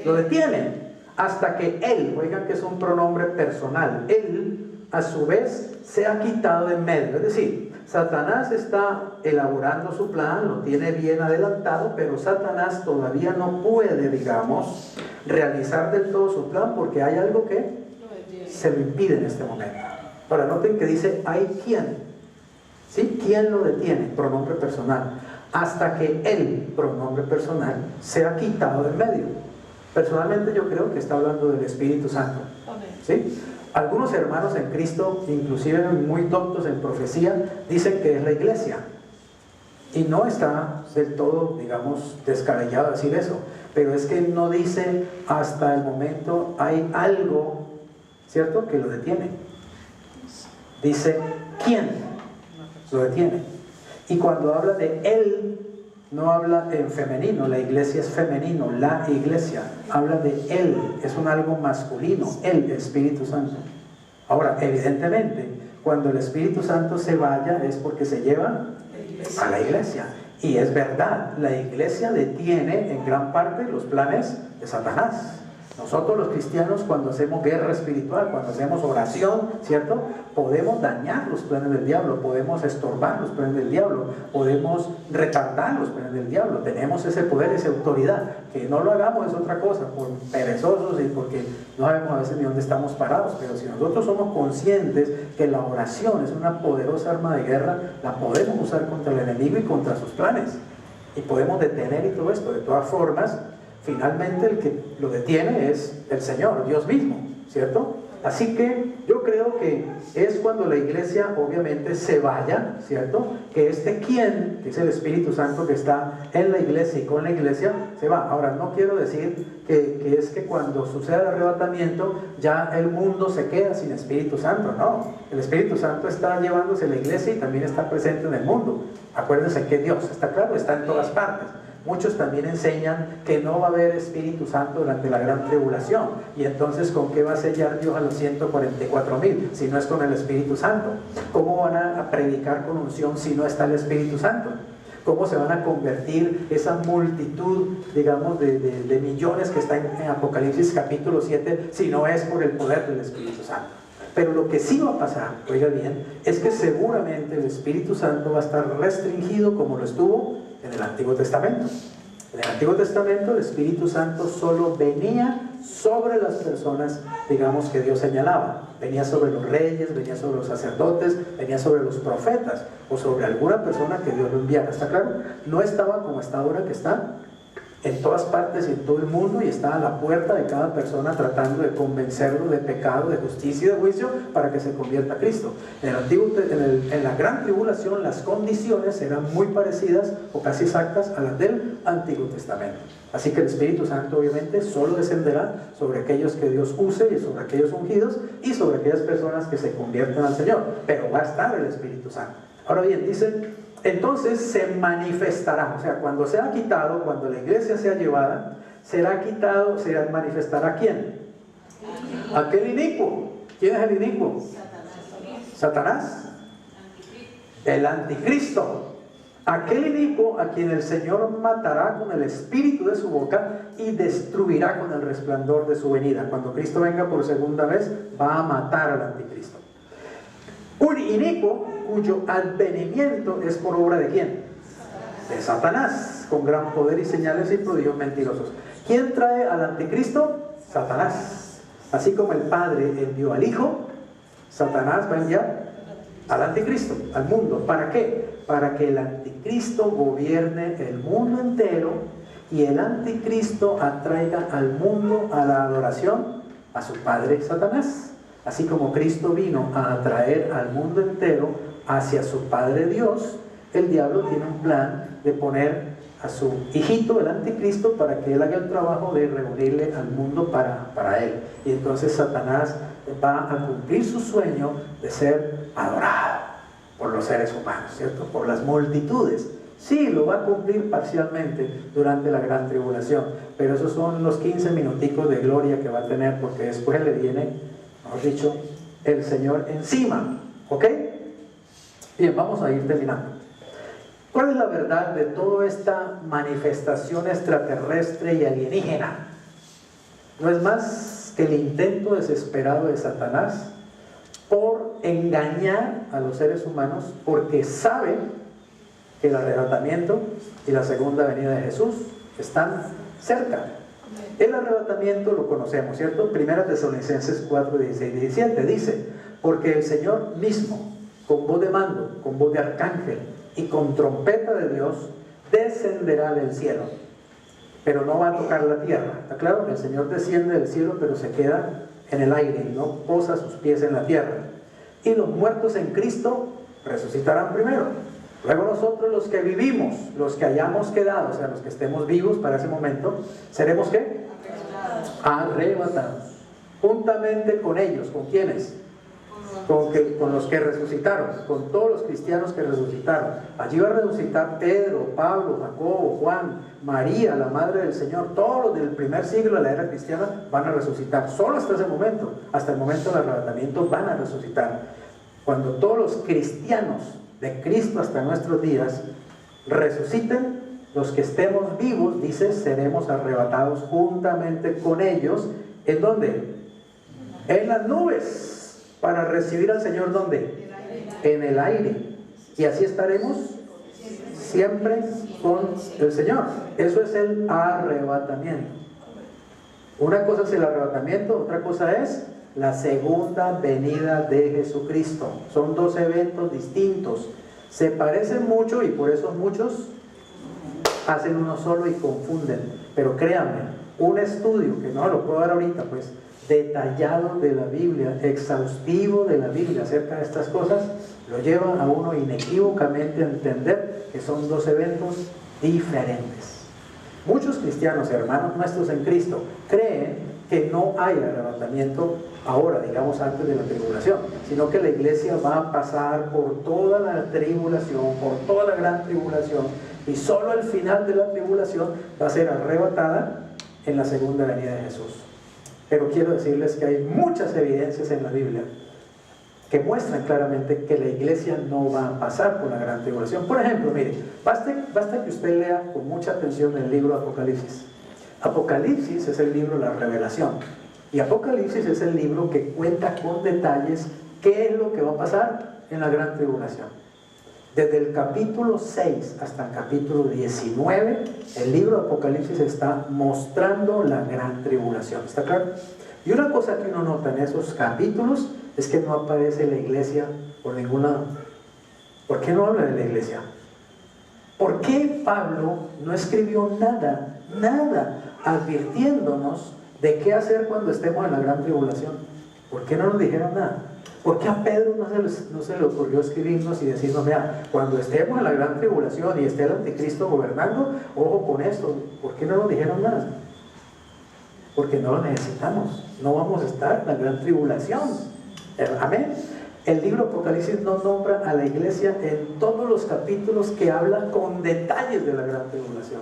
Lo detiene, hasta que él, oigan que es un pronombre personal, él a su vez se ha quitado de en medio. Es decir, Satanás está elaborando su plan, lo tiene bien adelantado, pero Satanás todavía no puede, digamos, realizar del todo su plan porque hay algo que se lo impide en este momento. Ahora noten que dice, hay quien, ¿sí? ¿Quién lo detiene? Pronombre personal. Hasta que el pronombre personal se ha quitado de en medio. Personalmente yo creo que está hablando del Espíritu Santo, ¿sí? Algunos hermanos en Cristo, inclusive muy doctos en profecía, dicen que es la iglesia. Y no está del todo, digamos, descabellado decir eso. Pero es que no dice hasta el momento hay algo, ¿cierto?, que lo detiene. Dice, ¿quién lo detiene? Y cuando habla de él, no habla en femenino, la iglesia es femenino, la iglesia, habla de él, es un algo masculino, el Espíritu Santo. Ahora, evidentemente, cuando el Espíritu Santo se vaya es porque se lleva a la iglesia. Y es verdad, la iglesia detiene en gran parte los planes de Satanás. Nosotros los cristianos, cuando hacemos guerra espiritual, cuando hacemos oración, ¿cierto?, podemos dañar los planes del diablo, podemos estorbar los planes del diablo, podemos retardar los planes del diablo. Tenemos ese poder, esa autoridad. Que no lo hagamos es otra cosa, por perezosos y porque no sabemos a veces ni dónde estamos parados. Pero si nosotros somos conscientes que la oración es una poderosa arma de guerra, la podemos usar contra el enemigo y contra sus planes. Y podemos detener y todo esto. De todas formas, finalmente el que lo detiene es el Señor, Dios mismo, ¿cierto? Así que yo creo que es cuando la iglesia obviamente se vaya, ¿cierto? Que este quien, que es el Espíritu Santo que está en la iglesia y con la iglesia, se va. Ahora, no quiero decir que es que cuando suceda el arrebatamiento ya el mundo se queda sin Espíritu Santo, no. El Espíritu Santo está llevándose la iglesia y también está presente en el mundo. Acuérdense que Dios, está claro, está en todas partes. Muchos también enseñan que no va a haber Espíritu Santo durante la gran tribulación. Y entonces, ¿con qué va a sellar Dios a los 144,000 si no es con el Espíritu Santo? ¿Cómo van a predicar con unción si no está el Espíritu Santo? ¿Cómo se van a convertir esa multitud, digamos, de millones que está en Apocalipsis capítulo 7 si no es por el poder del Espíritu Santo? Pero lo que sí va a pasar, oiga bien, es que seguramente el Espíritu Santo va a estar restringido como lo estuvo en el Antiguo Testamento. En el Antiguo Testamento el Espíritu Santo solo venía sobre las personas, digamos, que Dios señalaba. Venía sobre los reyes, venía sobre los sacerdotes, venía sobre los profetas o sobre alguna persona que Dios lo enviara. ¿Está claro? No estaba como está ahora, que está en todas partes y en todo el mundo, y está a la puerta de cada persona tratando de convencerlo de pecado, de justicia y de juicio para que se convierta a Cristo. En la gran tribulación las condiciones eran muy parecidas o casi exactas a las del Antiguo Testamento. Así que el Espíritu Santo obviamente solo descenderá sobre aquellos que Dios use y sobre aquellos ungidos y sobre aquellas personas que se convierten al Señor, pero va a estar el Espíritu Santo. Ahora bien, dice: entonces se manifestará, o sea, cuando sea quitado, cuando la iglesia sea llevada, será quitado, se manifestará ¿quién? Aquel inicuo. ¿Quién es el inicuo? Satanás. El anticristo. Aquel inicuo a quien el Señor matará con el espíritu de su boca y destruirá con el resplandor de su venida. Cuando Cristo venga por segunda vez, va a matar al anticristo. Un inicuo cuyo advenimiento es por obra de ¿quién? De Satanás, con gran poder y señales y prodigios mentirosos. ¿Quién trae al anticristo? Satanás. Así como el Padre envió al Hijo, Satanás va a enviar al anticristo, al mundo. ¿Para qué? Para que el anticristo gobierne el mundo entero y el anticristo atraiga al mundo a la adoración a su padre Satanás. Así como Cristo vino a atraer al mundo entero hacia su Padre Dios, el diablo tiene un plan de poner a su hijito, el anticristo, para que él haga el trabajo de reunirle al mundo para él. Y entonces Satanás va a cumplir su sueño de ser adorado por los seres humanos, ¿cierto? Por las multitudes. Sí, lo va a cumplir parcialmente durante la gran tribulación, pero esos son los 15 minuticos de gloria que va a tener, porque después le viene, mejor dicho, el Señor encima. ¿Ok? Bien, vamos a ir terminando. ¿Cuál es la verdad de toda esta manifestación extraterrestre y alienígena? No es más que el intento desesperado de Satanás por engañar a los seres humanos, porque sabe que el arrebatamiento y la segunda venida de Jesús están cerca. El arrebatamiento lo conocemos, ¿cierto? Primera Tesalonicenses 4, 16 y 17 dice: porque el Señor mismo, con voz de mando, con voz de arcángel y con trompeta de Dios, descenderá del cielo, pero no va a tocar la tierra. ¿Está claro? El Señor desciende del cielo, pero se queda en el aire y no posa sus pies en la tierra. Y los muertos en Cristo resucitarán primero. Luego nosotros, los que vivimos, los que hayamos quedado, o sea, los que estemos vivos para ese momento, ¿seremos qué? Arrebatados. Juntamente con ellos. ¿Con quiénes? Con los que resucitaron, con todos los cristianos que resucitaron. Allí va a resucitar Pedro, Pablo, Jacobo, Juan, María, la Madre del Señor. Todos los del primer siglo de la era cristiana van a resucitar. Solo hasta ese momento, hasta el momento del arrebatamiento, van a resucitar. Cuando todos los cristianos de Cristo hasta nuestros días resuciten, los que estemos vivos, dice, seremos arrebatados juntamente con ellos. ¿En dónde? En las nubes, para recibir al Señor. ¿Dónde? En el aire. Y así estaremos siempre con el Señor. Eso es el arrebatamiento. Una cosa es el arrebatamiento, otra cosa es la segunda venida de Jesucristo. Son dos eventos distintos. Se parecen mucho y por eso muchos hacen uno solo y confunden. Pero créanme, un estudio, que no lo puedo dar ahorita, pues, detallado de la Biblia, exhaustivo de la Biblia acerca de estas cosas, lo lleva a uno inequívocamente a entender que son dos eventos diferentes. Muchos cristianos, hermanos nuestros en Cristo, creen que no hay arrebatamiento ahora, digamos antes de la tribulación, sino que la iglesia va a pasar por toda la tribulación, por toda la gran tribulación, y solo al final de la tribulación va a ser arrebatada en la segunda venida de Jesús. Pero quiero decirles que hay muchas evidencias en la Biblia que muestran claramente que la iglesia no va a pasar por la gran tribulación. Por ejemplo, mire, basta que usted lea con mucha atención el libro Apocalipsis. Apocalipsis es el libro de la revelación, y Apocalipsis es el libro que cuenta con detalles qué es lo que va a pasar en la gran tribulación. Desde el capítulo 6 hasta el capítulo 19, el libro de Apocalipsis está mostrando la gran tribulación. ¿Está claro? Y una cosa que uno nota en esos capítulos es que no aparece la iglesia por ningún lado. ¿Por qué no habla de la iglesia? ¿Por qué Pablo no escribió nada advirtiéndonos de qué hacer cuando estemos en la gran tribulación? ¿Por qué no nos dijeron nada? ¿Por qué a Pedro no se le ocurrió escribirnos y decirnos, vea, cuando estemos en la gran tribulación y esté el anticristo gobernando, ojo con esto? ¿Por qué no nos dijeron nada? Porque no lo necesitamos. No vamos a estar en la gran tribulación. Amén. El libro Apocalipsis no nombra a la iglesia en todos los capítulos que hablan con detalles de la gran tribulación,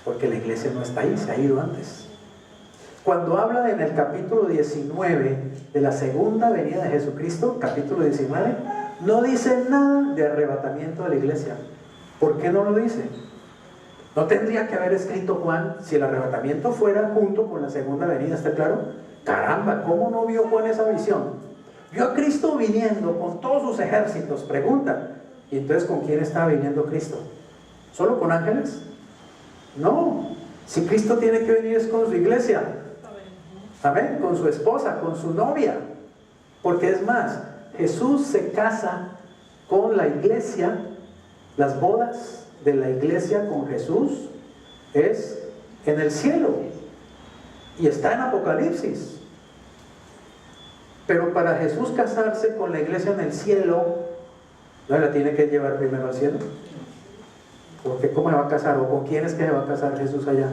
porque la iglesia no está ahí, se ha ido antes. Cuando habla en el capítulo 19 de la segunda venida de Jesucristo, capítulo 19, no dice nada de arrebatamiento de la iglesia. ¿Por qué no lo dice? ¿No tendría que haber escrito Juan si el arrebatamiento fuera junto con la segunda venida? ¿Está claro? Caramba, ¿cómo no vio Juan esa visión? Vio a Cristo viniendo con todos sus ejércitos. Pregunta, ¿y entonces con quién estaba viniendo Cristo? ¿Solo con ángeles? No. Si Cristo tiene que venir es con su iglesia. Amén. Con su esposa, con su novia. Porque es más, Jesús se casa con la iglesia. Las bodas de la iglesia con Jesús es en el cielo. Y está en Apocalipsis. Pero para Jesús casarse con la iglesia en el cielo, ¿no la tiene que llevar primero al cielo? Porque ¿cómo se va a casar? ¿O con quién es que se va a casar Jesús allá?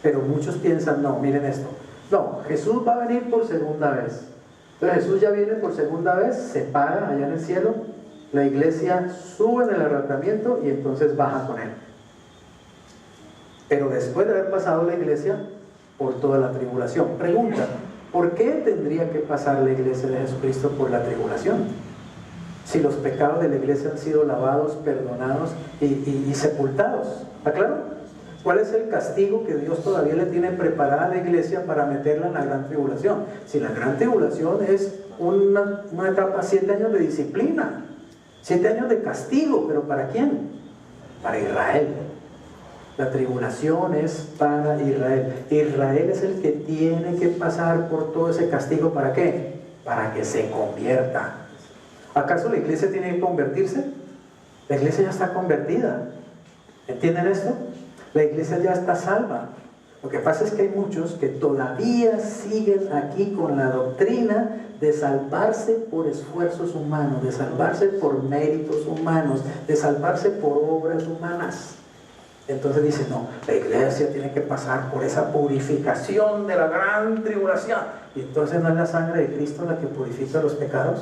Pero muchos piensan, no, miren esto. No, Jesús va a venir por segunda vez. Entonces Jesús ya viene por segunda vez, se para allá en el cielo, la iglesia sube en el arrebatamiento y entonces baja con él. Pero después de haber pasado la iglesia por toda la tribulación. Pregunta, ¿por qué tendría que pasar la iglesia de Jesucristo por la tribulación? Si los pecados de la iglesia han sido lavados, perdonados y sepultados. ¿Está claro? ¿Cuál es el castigo que Dios todavía le tiene preparada a la iglesia para meterla en la gran tribulación? Si la gran tribulación es una etapa, 7 años de disciplina, 7 años de castigo, ¿pero para quién? Para Israel. La tribulación es para Israel. Israel es el que tiene que pasar por todo ese castigo. ¿Para qué? Para que se convierta. ¿Acaso la iglesia tiene que convertirse? La iglesia ya está convertida. ¿Entienden esto? La iglesia ya está salva. Lo que pasa es que hay muchos que todavía siguen aquí con la doctrina de salvarse por esfuerzos humanos, de salvarse por méritos humanos, de salvarse por obras humanas. Entonces dice, no, la iglesia tiene que pasar por esa purificación de la gran tribulación. Y entonces no es la sangre de Cristo la que purifica los pecados.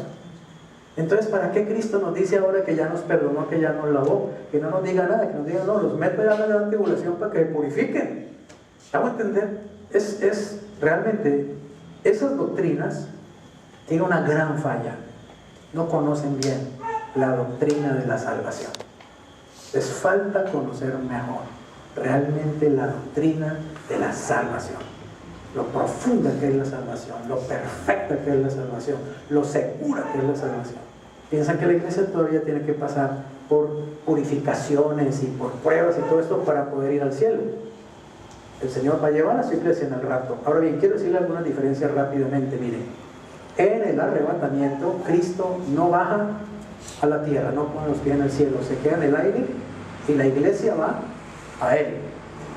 Entonces, ¿para qué Cristo nos dice ahora que ya nos perdonó, que ya nos lavó? Que no nos diga nada, que nos diga, no, los meto ya en la gran tribulación para que purifiquen. ¿Vamos a entender? Realmente, esas doctrinas tienen una gran falla. No conocen bien la doctrina de la salvación. Les falta conocer mejor realmente la doctrina de la salvación, lo profunda que es la salvación, lo perfecta que es la salvación, lo segura que es la salvación. Piensan que la iglesia todavía tiene que pasar por purificaciones y por pruebas y todo esto para poder ir al cielo. El Señor va a llevar a su iglesia en el rapto. Ahora bien, quiero decirle algunas diferencias rápidamente. Miren, en el arrebatamiento Cristo no baja a la tierra, no pone los pies en el cielo, se queda en el aire y la iglesia va a Él.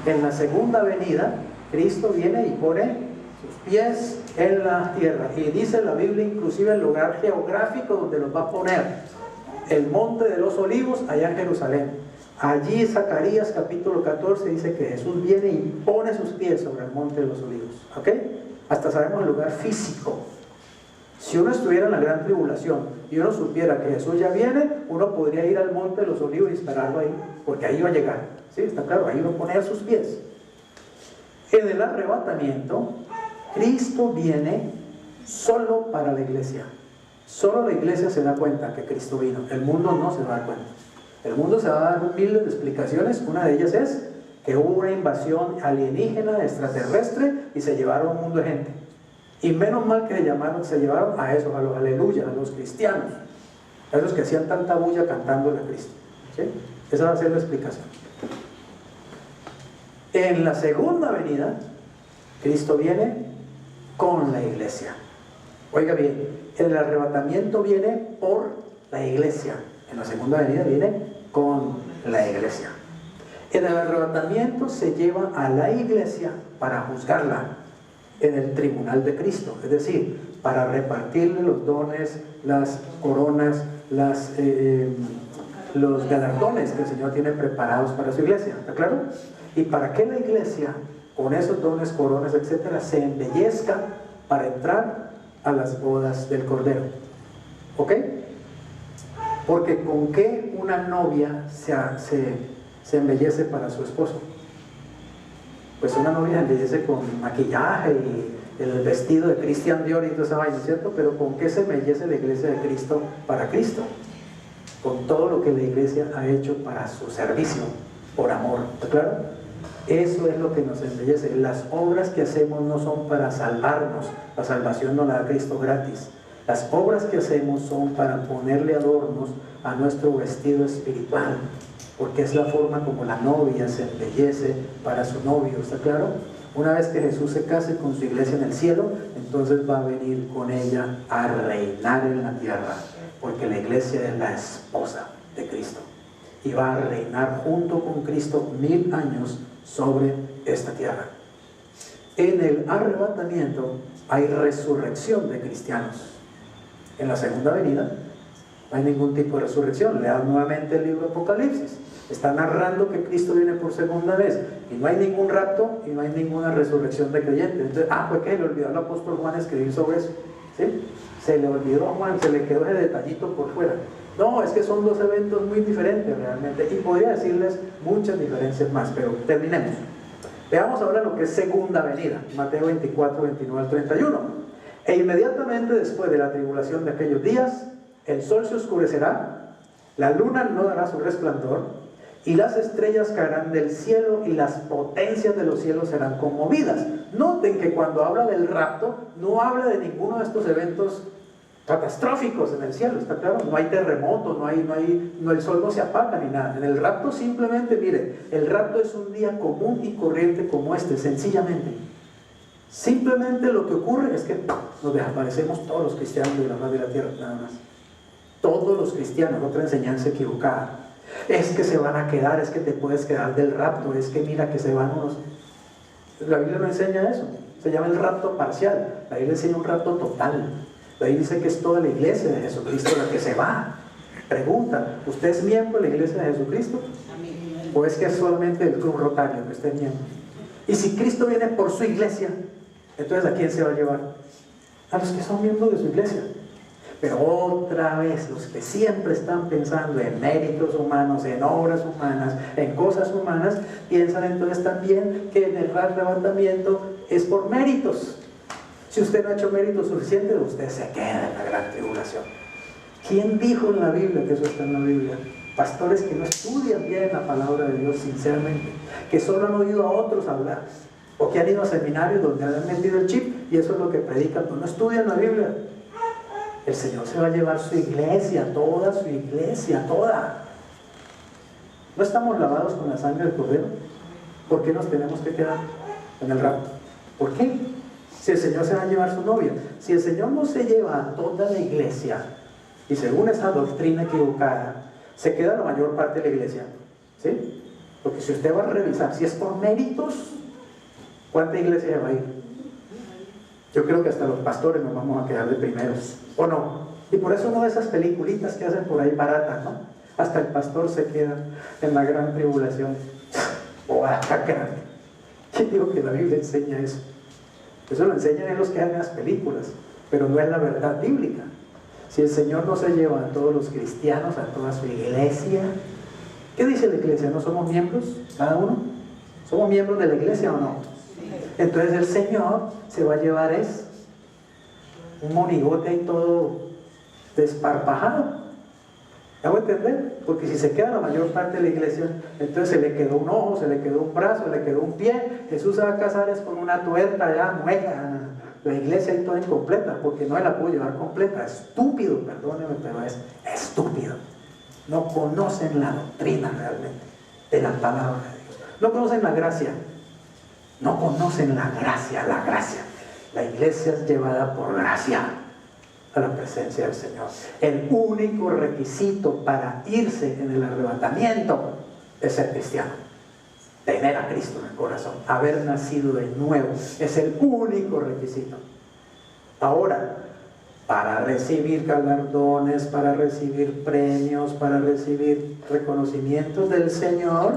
En la segunda venida, Cristo viene y pone sus pies en la tierra. Y dice la Biblia inclusive el lugar geográfico donde los va a poner. El monte de los olivos, allá en Jerusalén. Allí Zacarías capítulo 14 dice que Jesús viene y pone sus pies sobre el monte de los olivos. ¿Ok? Hasta sabemos el lugar físico. Si uno estuviera en la gran tribulación y uno supiera que Jesús ya viene, uno podría ir al monte de los olivos y esperarlo ahí, porque ahí va a llegar. ¿Sí? Está claro, ahí va a poner sus pies. En el arrebatamiento, Cristo viene solo para la iglesia. Solo la iglesia se da cuenta que Cristo vino. El mundo no se va a dar cuenta. El mundo se va a dar miles de explicaciones. Una de ellas es que hubo una invasión alienígena, extraterrestre, y se llevaron un mundo de gente. Y menos mal que se llevaron a esos, a los aleluyas, a los cristianos. a esos que hacían tanta bulla cantándole a Cristo. ¿Sí? Esa va a ser la explicación. En la segunda venida, Cristo viene con la iglesia. Oiga bien, el arrebatamiento viene por la iglesia. En la segunda venida viene con la iglesia. En el arrebatamiento se lleva a la iglesia para juzgarla en el tribunal de Cristo, es decir, para repartirle los dones, las coronas, los galardones que el Señor tiene preparados para su iglesia. ¿Está claro? Y para que la iglesia, con esos dones, coronas, etcétera, se embellezca para entrar a las bodas del Cordero. ¿Ok? Porque ¿con qué una novia se embellece para su esposo? Pues una novia se embellece con maquillaje y el vestido de Christian Dior y toda esa vaina, ¿cierto? Pero ¿con qué se embellece la iglesia de Cristo para Cristo? Con todo lo que la iglesia ha hecho para su servicio, por amor. ¿Está claro? Eso es lo que nos embellece. Las obras que hacemos no son para salvarnos. La salvación no la da Cristo gratis. Las obras que hacemos son para ponerle adornos a nuestro vestido espiritual, porque es la forma como la novia se embellece para su novio. ¿Está claro? Una vez que Jesús se case con su iglesia en el cielo, entonces va a venir con ella a reinar en la tierra, porque la iglesia es la esposa de Cristo y va a reinar junto con Cristo 1000 años sobre esta tierra. En el arrebatamiento hay resurrección de cristianos. En la segunda venida no hay ningún tipo de resurrección. Lean nuevamente el libro de Apocalipsis. Está narrando que Cristo viene por segunda vez y no hay ningún rapto y no hay ninguna resurrección de creyentes. Entonces, fue que le olvidó al apóstol Juan escribir sobre eso. ¿Sí? Se le olvidó a Juan, se le quedó ese detallito por fuera. No, es que son dos eventos muy diferentes realmente, y podría decirles muchas diferencias más, pero terminemos. Veamos ahora lo que es segunda venida, Mateo 24, 29 al 31. E inmediatamente después de la tribulación de aquellos días, el sol se oscurecerá, la luna no dará su resplandor, y las estrellas caerán del cielo, y las potencias de los cielos serán conmovidas. Noten que cuando habla del rapto, no habla de ninguno de estos eventos catastróficos en el cielo, ¿está claro? No hay terremoto, el sol no se apaga ni nada. En el rapto simplemente, miren, el rapto es un día común y corriente como este, sencillamente. Simplemente lo que ocurre es que nos desaparecemos todos los cristianos de la faz de la tierra, nada más. Todos los cristianos, otra enseñanza equivocada. Es que se van a quedar, es que te puedes quedar del rapto, es que mira que se van unos... La Biblia no enseña eso, se llama el rapto parcial, la Biblia enseña un rapto total. La Biblia dice que es toda la iglesia de Jesucristo la que se va. Pregunta, ¿usted es miembro de la iglesia de Jesucristo? ¿O es que es solamente el club rotario que usted es miembro? Y si Cristo viene por su iglesia, entonces ¿a quién se va a llevar? A los que son miembros de su iglesia. Pero otra vez, los que siempre están pensando en méritos humanos, en obras humanas, en cosas humanas, piensan entonces también que en el arrebatamiento es por méritos. Si usted no ha hecho méritos suficientes, usted se queda en la gran tribulación. ¿Quién dijo en la Biblia que eso está en la Biblia? Pastores que no estudian bien la palabra de Dios sinceramente, que solo han oído a otros hablar, o que han ido a seminarios donde han metido el chip y eso es lo que predican, pero no estudian la Biblia. El Señor se va a llevar su iglesia, toda su iglesia, toda. ¿No estamos lavados con la sangre del Cordero? ¿Por qué nos tenemos que quedar en el rapto? ¿Por qué? Si el Señor se va a llevar su novia, si el Señor no se lleva a toda la iglesia, y según esa doctrina equivocada, se queda la mayor parte de la iglesia, ¿sí? Porque si usted va a revisar, si es por méritos, ¿cuánta iglesia va a ir? Yo creo que hasta los pastores nos vamos a quedar de primeros, ¿o no? Y por eso no de esas peliculitas que hacen por ahí baratas, ¿no? Hasta el pastor se queda en la gran tribulación. ¡Oh, grande! ¿Quién dijo que la Biblia enseña eso? Eso lo enseñan los que hacen las películas, pero no es la verdad bíblica. Si el Señor no se lleva a todos los cristianos, a toda su iglesia, ¿qué dice la iglesia? ¿No somos miembros cada uno? ¿Somos miembros de la iglesia o no? Entonces el Señor se va a llevar un monigote ahí todo desparpajado. ¿Me hago entender? Porque si se queda la mayor parte de la iglesia, entonces se le quedó un ojo, se le quedó un brazo, se le quedó un pie. Jesús se va a casar es con una tuerta ya mueca, la iglesia ahí toda incompleta, porque no la puedo llevar completa. Estúpido, perdóneme, pero es estúpido. No conocen la doctrina realmente de la palabra de Dios. No conocen la gracia. No conocen la gracia, la gracia. La iglesia es llevada por gracia a la presencia del Señor. El único requisito para irse en el arrebatamiento es ser cristiano. Tener a Cristo en el corazón, haber nacido de nuevo, es el único requisito. Ahora, para recibir galardones, para recibir premios, para recibir reconocimientos del Señor,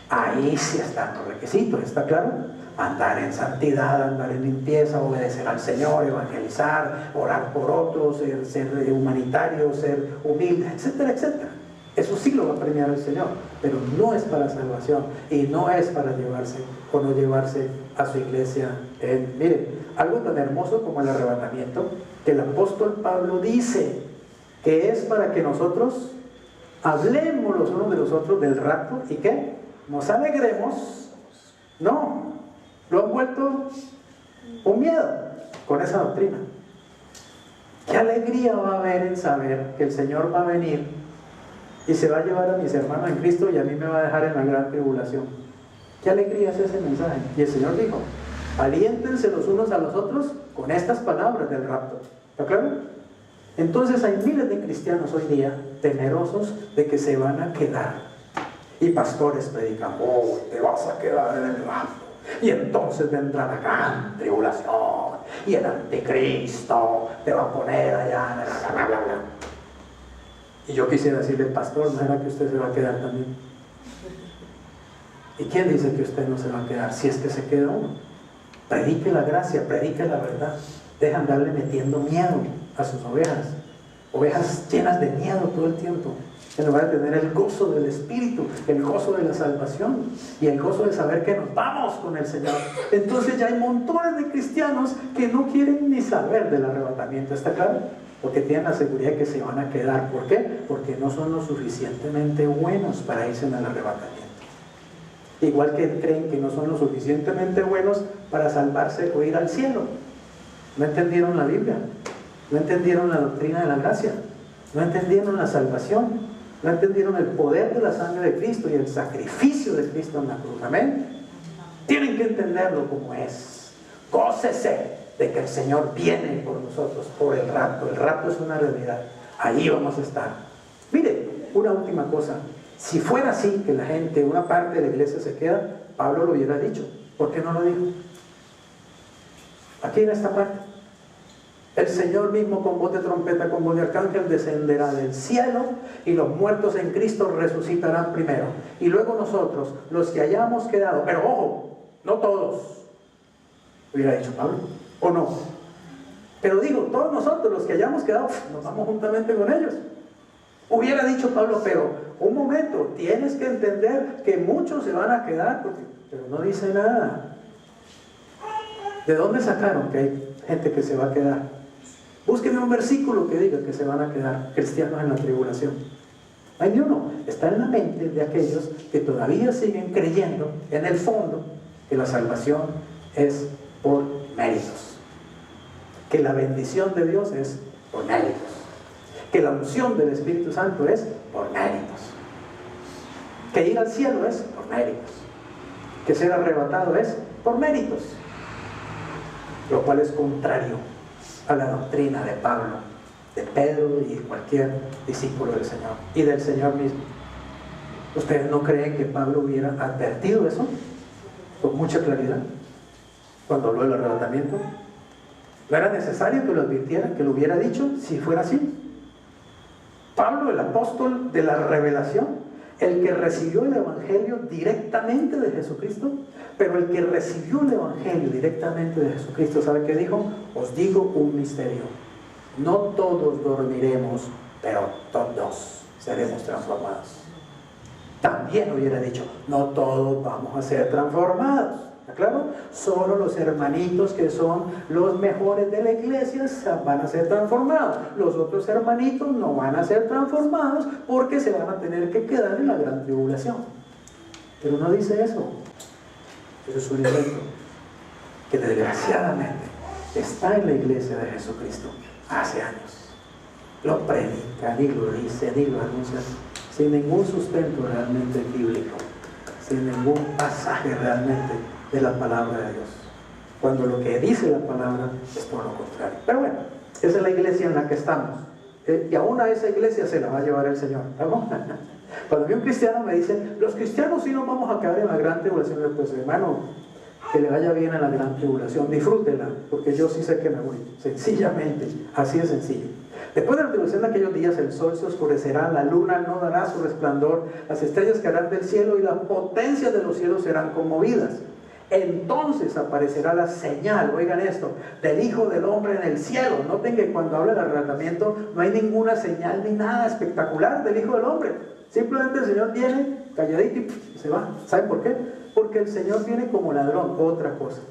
ahí sí están los requisitos, ¿está claro? Andar en santidad, andar en limpieza, obedecer al Señor, evangelizar, orar por otros, ser humanitario, ser humilde, etcétera, etcétera. Eso sí lo va a premiar el Señor, pero no es para salvación y no es para llevarse o no llevarse a su iglesia. Miren, algo tan hermoso como el arrebatamiento, que el apóstol Pablo dice que es para que nosotros hablemos los unos de los otros del rapto y que nos alegremos. No, lo han vuelto un miedo con esa doctrina. ¿Qué alegría va a haber en saber que el Señor va a venir y se va a llevar a mis hermanos en Cristo y a mí me va a dejar en la gran tribulación? ¿Qué alegría es ese mensaje? Y el Señor dijo: aliéntense los unos a los otros con estas palabras del rapto. ¿Está claro? Entonces hay miles de cristianos hoy día temerosos de que se van a quedar. Y pastores predican: oh, te vas a quedar en el rapto. Y entonces vendrá la gran tribulación. Y el anticristo te va a poner allá en el bla, bla, bla, bla. Y yo quisiera decirle: pastor, ¿no será que usted se va a quedar también? ¿Y quién dice que usted no se va a quedar? Si es que se queda uno. Predique la gracia, predique la verdad. Deja andarle metiendo miedo a sus ovejas. Ovejas llenas de miedo todo el tiempo, en lugar de tener el gozo del Espíritu, el gozo de la salvación y el gozo de saber que nos vamos con el Señor. Entonces ya hay montones de cristianos que no quieren ni saber del arrebatamiento, ¿está claro? Porque tienen la seguridad de que se van a quedar. ¿Por qué? Porque no son lo suficientemente buenos para irse en el arrebatamiento. Igual que creen que no son lo suficientemente buenos para salvarse o ir al cielo. No entendieron la Biblia, no entendieron la doctrina de la gracia, no entendieron la salvación, no entendieron el poder de la sangre de Cristo y el sacrificio de Cristo en la cruz. Amén. Tienen que entenderlo como es. Gócese de que el Señor viene por nosotros, por el rapto. El rapto es una realidad. Ahí vamos a estar. Mire, una última cosa. Si fuera así, que la gente, una parte de la iglesia se queda, Pablo lo hubiera dicho. ¿Por qué no lo dijo? Aquí en esta parte: el Señor mismo con voz de trompeta, con voz de arcángel, descenderá del cielo, y los muertos en Cristo resucitarán primero. Y luego nosotros, los que hayamos quedado, pero ojo, no todos, hubiera dicho Pablo, o no. Pero digo, todos nosotros, los que hayamos quedado, nos vamos juntamente con ellos. Hubiera dicho Pablo: pero un momento, tienes que entender que muchos se van a quedar, pero no dice nada. ¿De dónde sacaron que hay gente que se va a quedar? Búsquenme un versículo que diga que se van a quedar cristianos en la tribulación. No hay ni uno. Está en la mente de aquellos que todavía siguen creyendo, en el fondo, que la salvación es por méritos, que la bendición de Dios es por méritos, que la unción del Espíritu Santo es por méritos, que ir al cielo es por méritos, que ser arrebatado es por méritos, lo cual es contrario a la doctrina de Pablo, de Pedro y de cualquier discípulo del Señor y del Señor mismo. ¿Ustedes no creen que Pablo hubiera advertido eso con mucha claridad cuando habló del arrebatamiento? ¿No era necesario que lo advirtiera, que lo hubiera dicho si fuera así? Pablo, el apóstol de la revelación, el que recibió el Evangelio directamente de Jesucristo, pero el que recibió el Evangelio directamente de Jesucristo, ¿sabe qué dijo? Os digo un misterio: no todos dormiremos, pero todos seremos transformados. También hubiera dicho: no todos vamos a ser transformados. ¿Está claro? Solo los hermanitos que son los mejores de la iglesia van a ser transformados. Los otros hermanitos no van a ser transformados porque se van a tener que quedar en la gran tribulación. Pero no dice eso. Eso es un invento que desgraciadamente está en la iglesia de Jesucristo hace años. Lo predican y lo dicen y lo anuncian sin ningún sustento realmente bíblico, sin ningún pasaje realmente de la palabra de Dios, cuando lo que dice la palabra es todo lo contrario. Pero bueno, esa es la iglesia en la que estamos, y aún a esa iglesia se la va a llevar el Señor, ¿no? Cuando a mí un cristiano me dice, los cristianos sí nos vamos a quedar en la gran tribulación, pues hermano, que le vaya bien en la gran tribulación, disfrútela, porque yo sí sé que me voy, sencillamente, así de sencillo. Después de la tribulación de aquellos días, el sol se oscurecerá, la luna no dará su resplandor, las estrellas caerán del cielo y las potencias de los cielos serán conmovidas. Entonces aparecerá la señal, oigan esto, del Hijo del Hombre en el cielo. Noten que cuando habla del arrebatamiento no hay ninguna señal ni nada espectacular del Hijo del Hombre. Simplemente el Señor viene calladito y se va. ¿Saben por qué? Porque el Señor viene como ladrón. Otra cosa,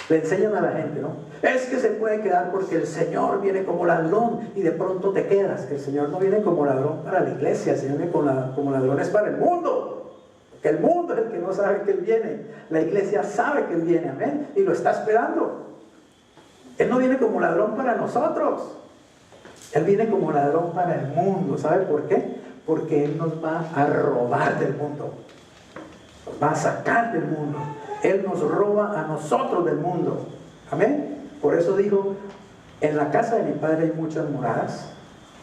le enseñan a la gente, ¿no? Es que se puede quedar porque el Señor viene como ladrón y de pronto te quedas. El Señor no viene como ladrón para la iglesia, el Señor viene como ladrón es para el mundo. Que el mundo es el que no sabe que Él viene. La iglesia sabe que Él viene, amén, y lo está esperando. Él no viene como ladrón para nosotros. Él viene como ladrón para el mundo. ¿Sabe por qué? Porque Él nos va a robar del mundo. Nos va a sacar del mundo. Él nos roba a nosotros del mundo. Amén. Por eso dijo, en la casa de mi Padre hay muchas moradas,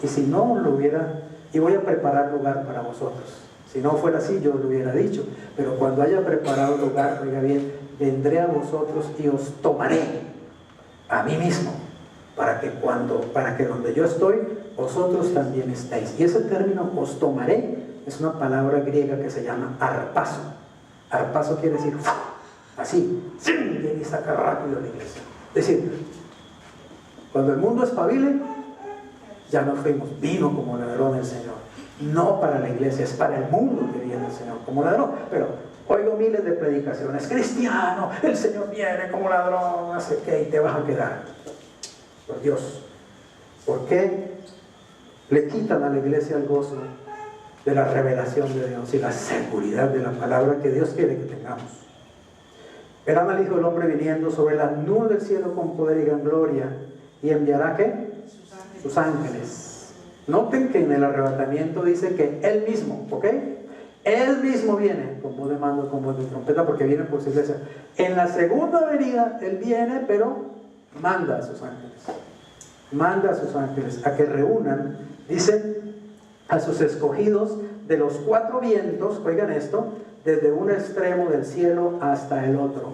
y si no lo hubiera, y voy a preparar lugar para vosotros. Si no fuera así, yo lo hubiera dicho. Pero cuando haya preparado lugar, oiga bien, vendré a vosotros y os tomaré a mí mismo, para que donde yo estoy, vosotros también estéis. Y ese término, os tomaré, es una palabra griega que se llama arpazo. Arpazo quiere decir así, y saca rápido la iglesia. Es decir, cuando el mundo espabile, ya no fuimos, vino como ladrón el Señor. No para la iglesia, es para el mundo que viene el Señor como ladrón. Pero oigo miles de predicaciones, cristiano, el Señor viene como ladrón, hace que y te vas a quedar. Por Dios, ¿por qué le quitan a la iglesia el gozo de la revelación de Dios y la seguridad de la palabra que Dios quiere que tengamos? Verán al Hijo del Hombre viniendo sobre las nubes del cielo con poder y gran gloria, y enviará ¿qué? Sus ángeles. Noten que en el arrebatamiento dice que Él mismo, ¿ok? Él mismo viene con voz de mando, con voz de trompeta, porque viene por su iglesia. En la segunda venida Él viene, pero manda a sus ángeles. Manda a sus ángeles a que reúnan, dice, a sus escogidos de los cuatro vientos, oigan esto, desde un extremo del cielo hasta el otro.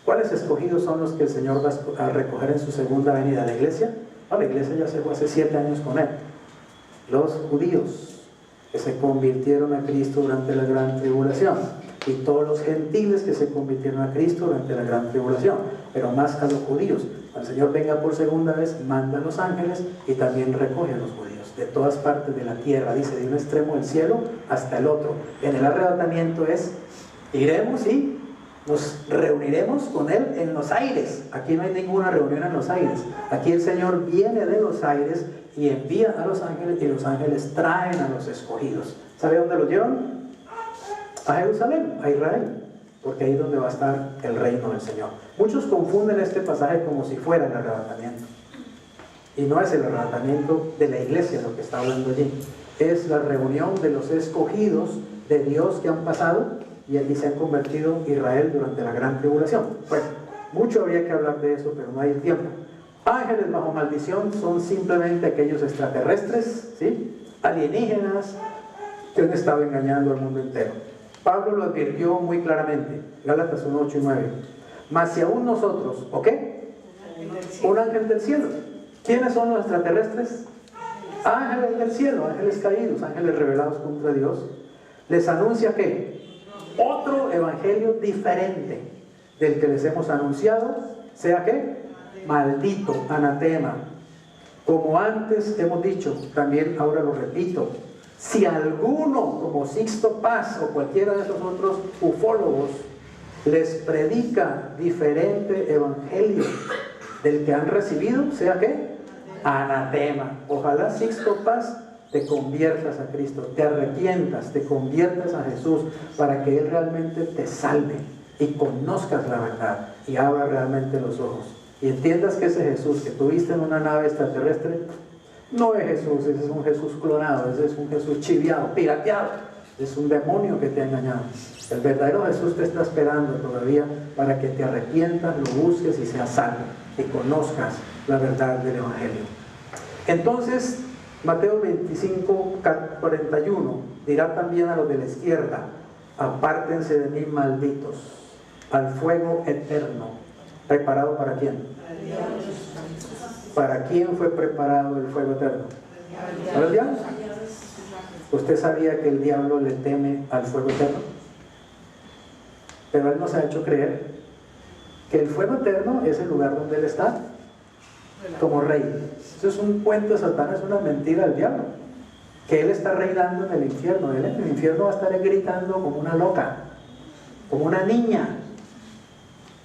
¿Cuáles escogidos son los que el Señor va a recoger en su segunda venida? ¿La iglesia? No, la iglesia ya se fue hace 7 años con Él. Los judíos que se convirtieron a Cristo durante la gran tribulación, y todos los gentiles que se convirtieron a Cristo durante la gran tribulación, pero más a los judíos. Cuando el Señor venga por segunda vez, manda a los ángeles y también recoge a los judíos de todas partes de la tierra, dice, de un extremo del cielo hasta el otro. En el arrebatamiento iremos y nos reuniremos con Él en los aires. Aquí no hay ninguna reunión en los aires. Aquí el Señor viene de los aires y envía a los ángeles, y los ángeles traen a los escogidos. ¿Sabe dónde los llevan? A Jerusalén, a Israel, porque ahí es donde va a estar el reino del Señor. Muchos confunden este pasaje como si fuera el arrebatamiento, y no es el arrebatamiento de la iglesia lo que está hablando allí. Es la reunión de los escogidos de Dios que han pasado y allí se han convertido Israel durante la gran tribulación. Bueno, mucho habría que hablar de eso, pero no hay tiempo. Ángeles bajo maldición son simplemente aquellos extraterrestres, ¿sí?, alienígenas, que han estado engañando al mundo entero. Pablo lo advirtió muy claramente, Gálatas 1, 8 y 9. Mas si aún nosotros, ¿ok? Un ángel del cielo. ¿Quiénes son los extraterrestres? Ángeles del cielo, ángeles caídos, ángeles rebelados contra Dios. Les anuncia que otro evangelio diferente del que les hemos anunciado, sea que maldito, anatema. Como antes hemos dicho, también ahora lo repito, si alguno como Sixto Paz o cualquiera de esos otros ufólogos les predica diferente evangelio del que han recibido, sea que anatema. Ojalá, Sixto Paz, te conviertas a Cristo, te arrepientas, te conviertas a Jesús, para que Él realmente te salve y conozcas la verdad. y abra realmente los ojos y entiendas que ese Jesús que tuviste en una nave extraterrestre no es Jesús, ese es un Jesús clonado, ese es un Jesús chiviado, pirateado, es un demonio que te ha engañado. El verdadero Jesús te está esperando todavía para que te arrepientas, lo busques y seas salvo y conozcas la verdad del Evangelio. Entonces, Mateo 25, 41 dirá también a los de la izquierda: apártense de mí, malditos, al fuego eterno. ¿Preparado para quién? ¿Para quién fue preparado el fuego eterno? ¿Para el diablo? ¿Usted sabía que el diablo le teme al fuego eterno? Pero él nos ha hecho creer que el fuego eterno es el lugar donde él está como rey. Eso es un cuento de Satanás, es una mentira del diablo. Que él está reinando en el infierno. Él en el infierno va a estar gritando como una loca, como una niña,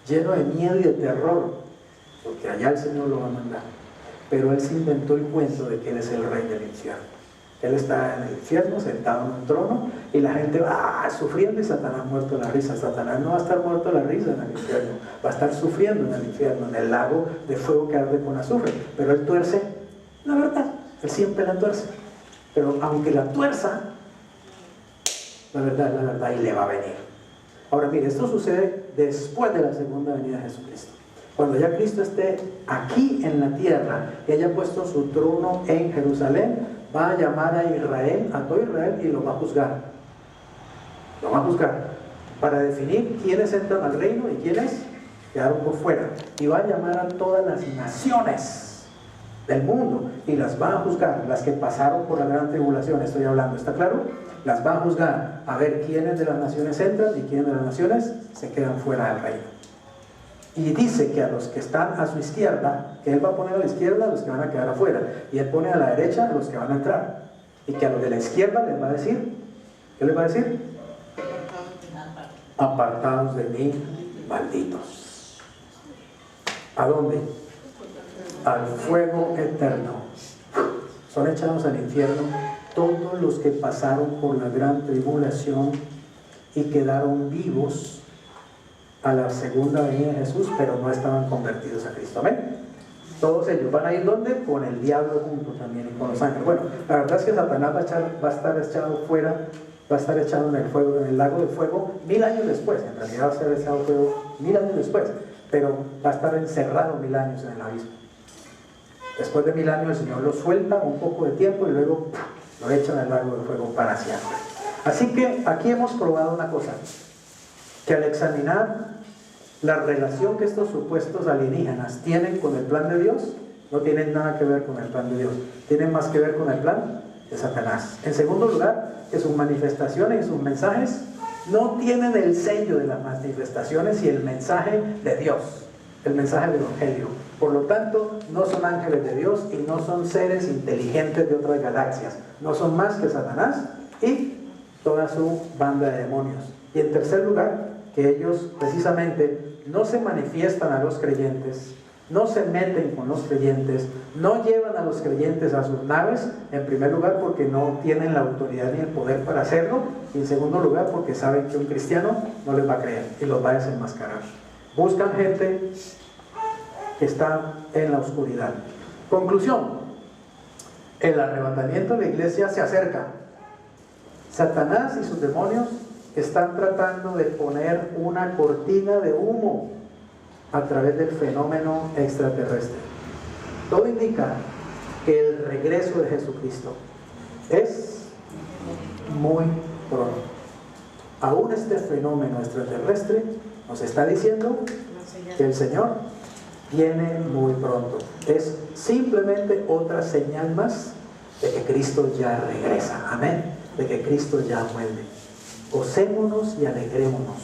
lleno de miedo y de terror, porque allá el Señor lo va a mandar. Pero él se inventó el cuento de que él es el rey del infierno. Él está en el infierno, sentado en un trono, y la gente va sufriendo y Satanás muerto de la risa. Satanás no va a estar muerto de la risa en el infierno, va a estar sufriendo en el infierno, en el lago de fuego que arde con azufre. Pero él tuerce la verdad, él siempre la tuerce. Pero aunque la tuerza, la verdad es la verdad y le va a venir. Ahora mire, esto sucede después de la segunda venida de Jesucristo. Cuando ya Cristo esté aquí en la tierra y haya puesto su trono en Jerusalén, va a llamar a Israel, a todo Israel, y lo va a juzgar. Lo va a juzgar para definir quiénes entran al reino y quiénes quedaron por fuera. Y va a llamar a todas las naciones del mundo y las va a juzgar. Las que pasaron por la gran tribulación, estoy hablando, ¿está claro? Las va a juzgar a ver quiénes de las naciones entran y quiénes de las naciones se quedan fuera del reino. Y dice que a los que están a su izquierda, que él va a poner a la izquierda a los que van a quedar afuera, y él pone a la derecha a los que van a entrar, y que a los de la izquierda les va a decir, ¿qué les va a decir? Apartados de mí, malditos. ¿A dónde? Al fuego eterno. Son echados al infierno todos los que pasaron por la gran tribulación y quedaron vivos a la segunda venida de Jesús, pero no estaban convertidos a Cristo. Amén. Todos ellos van a ir ¿dónde? Con el diablo junto también y con los ángeles. Bueno, la verdad es que Satanás va a estar echado fuera, va a estar echado en el fuego, en el lago de fuego 1000 años después. En realidad va a ser echado fuego 1000 años después, pero va a estar encerrado 1000 años en el abismo. Después de 1000 años el Señor lo suelta un poco de tiempo y luego lo echa en el lago de fuego para siempre. Así que aquí hemos probado una cosa, que al examinar la relación que estos supuestos alienígenas tienen con el plan de Dios, no tienen nada que ver con el plan de Dios, tienen más que ver con el plan de Satanás. En segundo lugar, que sus manifestaciones y sus mensajes no tienen el sello de las manifestaciones y el mensaje de Dios, el mensaje del Evangelio. Por lo tanto, no son ángeles de Dios y no son seres inteligentes de otras galaxias, no son más que Satanás y toda su banda de demonios. Y en tercer lugar, que ellos precisamente no se manifiestan a los creyentes, no se meten con los creyentes, no llevan a los creyentes a sus naves, en primer lugar porque no tienen la autoridad ni el poder para hacerlo, y en segundo lugar porque saben que un cristiano no les va a creer y los va a desenmascarar. Buscan gente que está en la oscuridad. Conclusión: el arrebatamiento de la iglesia se acerca. Satanás y sus demonios están tratando de poner una cortina de humo a través del fenómeno extraterrestre. Todo indica que el regreso de Jesucristo es muy pronto. Aún este fenómeno extraterrestre nos está diciendo que el Señor viene muy pronto. Es simplemente otra señal más de que Cristo ya regresa. Amén. De que Cristo ya vuelve. Gocémonos y alegrémonos.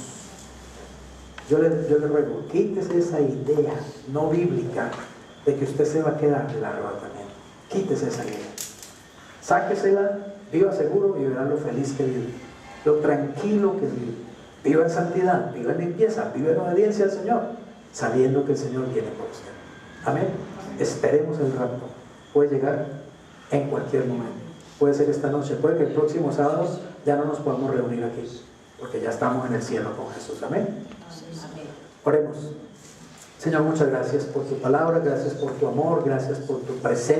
Yo le ruego, quítese esa idea no bíblica de que usted se va a quedar del arrebatamiento. Quítese esa idea. Sáquesela, viva seguro y verá lo feliz que vive, lo tranquilo que vive. Viva en santidad, viva en limpieza, viva en obediencia al Señor, sabiendo que el Señor viene por usted. Amén. Esperemos el rapto. Puede llegar en cualquier momento. Puede ser esta noche, puede que el próximo sábado ya no nos podamos reunir aquí, porque ya estamos en el cielo con Jesús. Amén. Oremos. Señor, muchas gracias por tu palabra, gracias por tu amor, gracias por tu presencia.